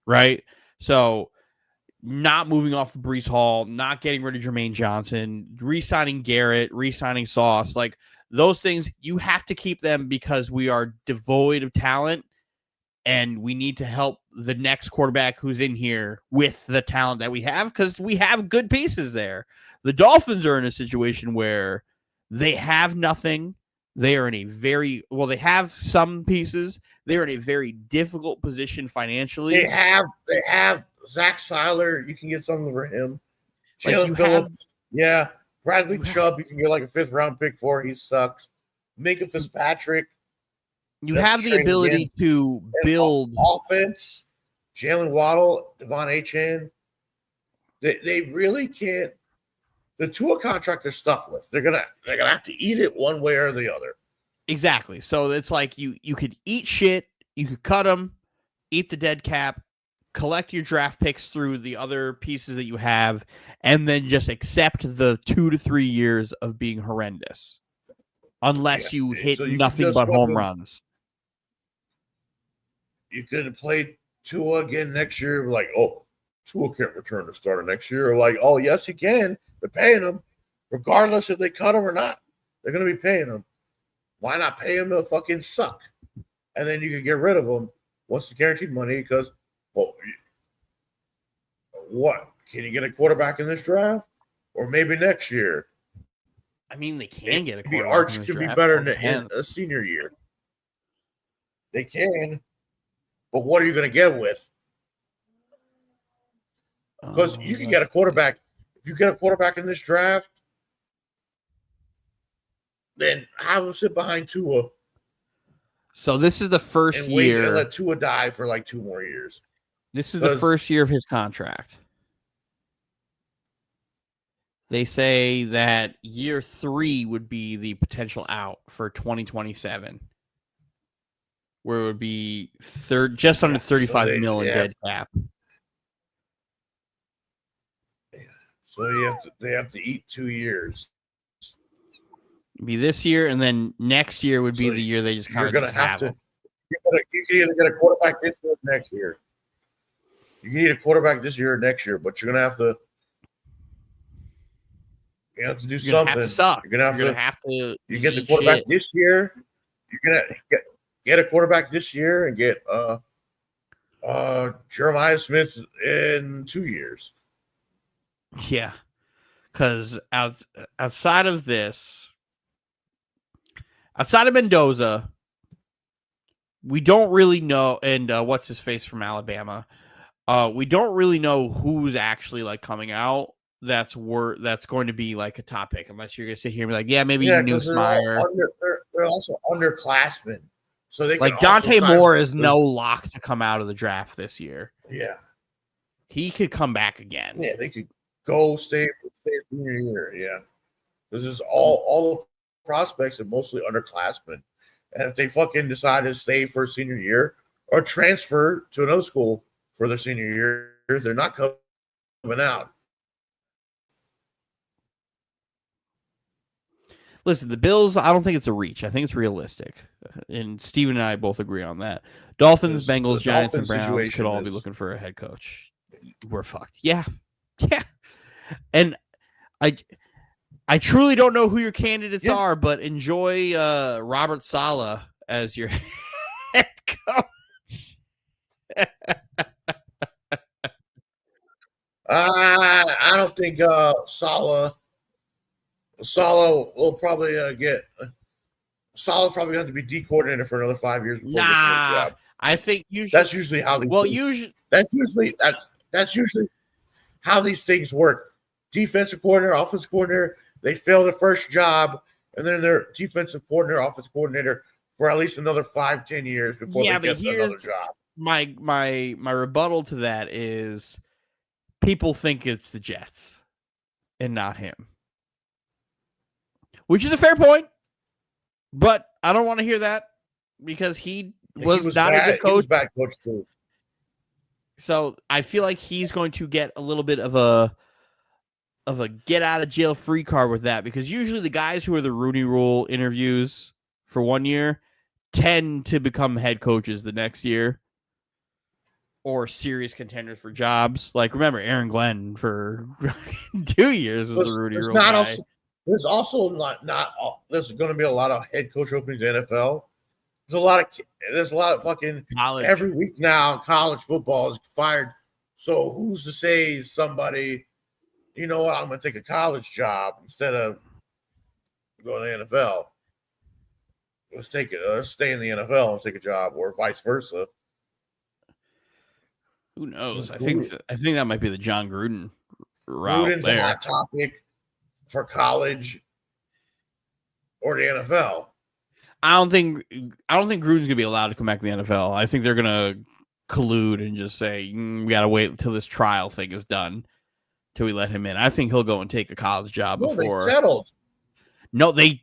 Right? So not moving off of Breece Hall, not getting rid of Jermaine Johnson, re-signing Garrett, re-signing Sauce, like those things, you have to keep them because we are devoid of talent and we need to help the next quarterback who's in here with the talent that we have because we have good pieces there. The Dolphins are in a situation where they have nothing. They are in a they have some pieces. They're in a very difficult position financially. They have Zach Seiler. You can get something for him. Jalen Phillips. Bradley Chubb, you can get like a 5th round pick for. He sucks. Minka Fitzpatrick. You have the ability to build offense. Jalen Waddle, Devon Achane. They really can't. The Tua contract they're stuck with. They're gonna have to eat it one way or the other. Exactly. So it's like you could eat shit, you could cut them, eat the dead cap, collect your draft picks through the other pieces that you have, and then just accept the 2 to 3 years of being horrendous, unless you hit nothing but home runs. You could play Tua again next year, like, oh, Tua can't return to starter next year, or like, oh, yes, he can. They're paying him, regardless if they cut him or not. They're going to be paying him. Why not pay him to fucking suck? And then you can get rid of him once it's guaranteed money because, well, what? Can you get a quarterback in this draft? Or maybe next year? I mean, they can get a quarterback. The Arch could be better in a senior year. They can. But what are you going to get with? Because you can get a quarterback. If you get a quarterback in this draft, then have him sit behind Tua. So this is the first year. And let Tua die for like 2 more years. This is the first year of his contract. They say that year 3 would be the potential out for 2027, where it would be just under 35 million dead cap. So they have to eat 2 years. It'd be this year, and then next year would be the year they just kind of just have to. You can either get a quarterback this year or next year. You can need a quarterback this year or next year, but you're gonna have to. You have to do something. Have to suck. You're gonna have to. You get the quarterback shit. This year. You're gonna get a quarterback this year and get Jeremiah Smith in 2 years. Yeah, because outside of this, outside of Mendoza, we don't really know. And what's his face from Alabama? We don't really know who's actually like coming out. That's going to be like a topic, unless you're gonna sit here and be like, yeah, maybe you knew Smyer. They're also underclassmen. So they like can Dante also Moore is no lock to come out of the draft this year. Yeah, he could come back again. Yeah, they could go stay senior year. Yeah, this is all the prospects are mostly underclassmen, and if they fucking decide to stay for senior year or transfer to another school for their senior year, they're not coming out. Listen, the Bills, I don't think it's a reach. I think it's realistic. And Steven and I both agree on that. Dolphins, Bengals, Giants, and Browns could all be looking for a head coach. We're fucked. Yeah. Yeah. And I truly don't know who your candidates are, but enjoy Robert Saleh as your head coach. I don't think Saleh will probably get Saleh's probably going to be D coordinator for another 5 years before getting a job. I think that's usually how that's usually how these things work. Defensive coordinator, offensive coordinator, they fail their first job, and then they're defensive coordinator, offensive coordinator for at least another 5-10 years before they get another job. My rebuttal to that is people think it's the Jets and not him, which is a fair point, but I don't want to hear that because he was not a good coach. He was bad coach too. So I feel like he's going to get a little bit of a get out of jail free card with that, because usually the guys who are the Rooney Rule interviews for 1 year tend to become head coaches the next year or serious contenders for jobs. Like, remember Aaron Glenn for 2 years was the Rooney Rule guy. There's also there's going to be a lot of head coach openings in the NFL. There's a lot of fucking college. Every week now, college football is fired. So who's to say somebody, you know what, I'm going to take a college job instead of going to the NFL. Let's stay in the NFL and take a job, or vice versa. Who knows? I think that might be the John Gruden route. Gruden's a hot topic for college or the NFL. I don't think Gruden's gonna be allowed to come back to the NFL. I think they're gonna collude and just say we gotta wait until this trial thing is done till we let him in. I think he'll go and take a college job before they settled. No, they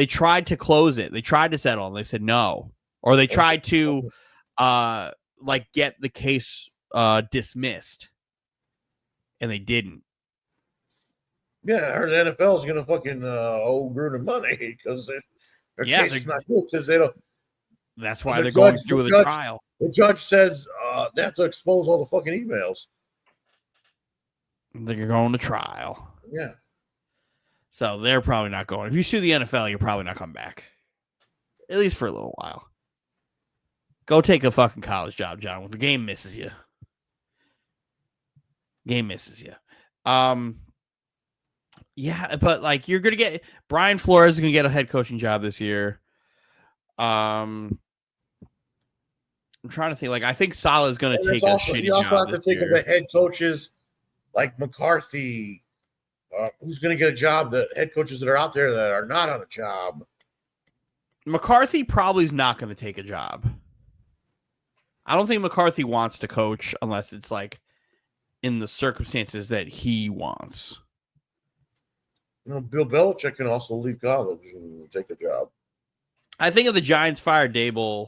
tried to close it. They tried to settle and they said no, or they tried to get the case dismissed, and they didn't. Yeah, I heard the NFL is gonna fucking owe Gruden money because their case is not good because they don't. That's why they're going through the trial. The judge says they have to expose all the fucking emails. They're going to trial. Yeah. So they're probably not going. If you sue the NFL, you're probably not coming back. At least for a little while. Go take a fucking college job, John. When the game misses you. Yeah, but like you're gonna get Brian Flores is gonna get a head coaching job this year. I'm trying to think. Like I think Saleh is gonna take a shitty job. You also have to think of the head coaches like McCarthy. Who's going to get a job? The head coaches that are out there that are not on a job. McCarthy probably is not going to take a job. I don't think McCarthy wants to coach unless it's like in the circumstances that he wants. Bill Belichick can also leave college and take a job. I think if the Giants fire Dable,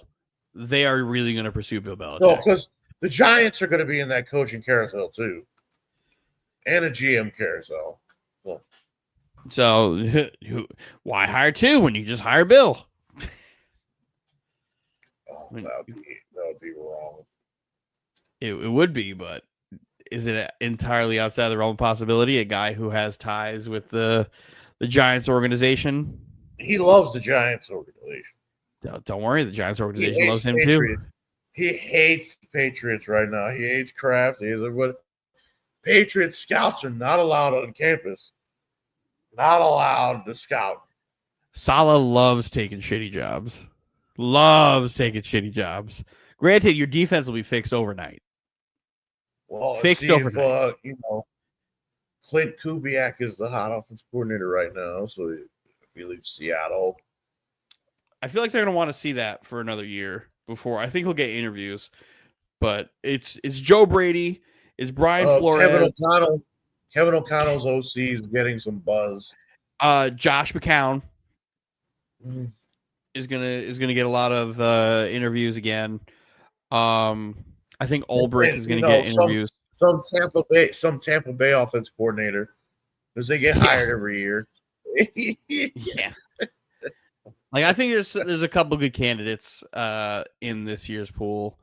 they are really going to pursue Bill Belichick. No, because the Giants are going to be in that coaching carousel too, and a GM carousel. So why hire two when you just hire Bill? That would be wrong. It would be, but is it entirely outside the realm of possibility? A guy who has ties with the Giants organization? He loves the Giants organization. Don't worry, the Giants organization loves him Patriots. too. He hates Patriots right now. He hates Kraft. Patriots scouts are not allowed on campus. Not allowed to scout. Saleh loves taking shitty jobs. Granted, your defense will be fixed overnight. Well, fixed overnight. Clint Kubiak is the hot offensive coordinator right now. So if he leaves Seattle, I feel like they're going to want to see that for another year before. I think he'll get interviews, but it's Joe Brady, it's Brian Flores, Kevin O'Connell's OC is getting some buzz. Josh McCown is gonna get a lot of interviews again. I think Ulbrich is gonna get interviews. Some Tampa Bay offense coordinator, because they get hired every year. Yeah. Like, I think there's a couple good candidates in this year's pool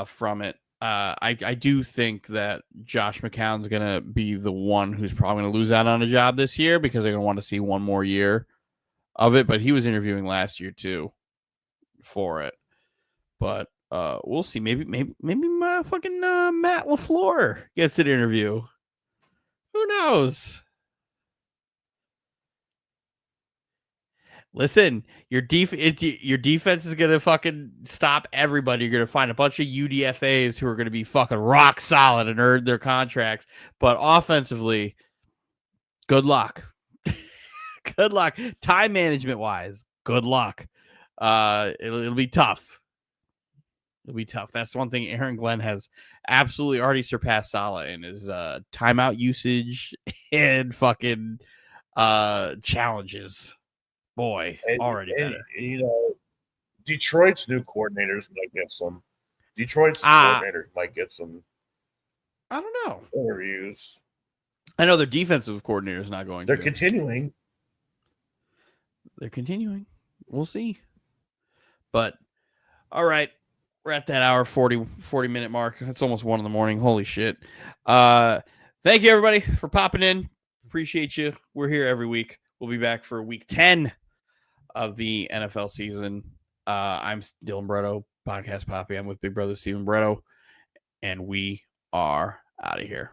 from it. I do think that Josh McCown's gonna be the one who's probably gonna lose out on a job this year because they're gonna want to see one more year of it. But he was interviewing last year too for it. But we'll see. Maybe my fucking Matt LaFleur gets an interview. Who knows? Listen, your defense is gonna fucking stop everybody. You're gonna find a bunch of UDFAs who are gonna be fucking rock solid and earn their contracts. But offensively, good luck. Good luck. Time management wise, good luck. It'll be tough. It'll be tough. That's one thing Aaron Glenn has absolutely already surpassed Saleh in his timeout usage and fucking challenges. Boy, already better. Detroit's new coordinators might get some. Detroit's coordinators might get some. I don't know. Interviews. I know their defensive coordinator is not going. They're continuing. They're continuing. We'll see. But all right, we're at that hour 40 minute mark. It's almost 1 a.m. Holy shit. Thank you everybody for popping in. Appreciate you. We're here every week. We'll be back for week 10 of the NFL season. I'm Dylan Barreto, Podcast Poppy. I'm with Big Brother Steven Barreto, and we are out of here.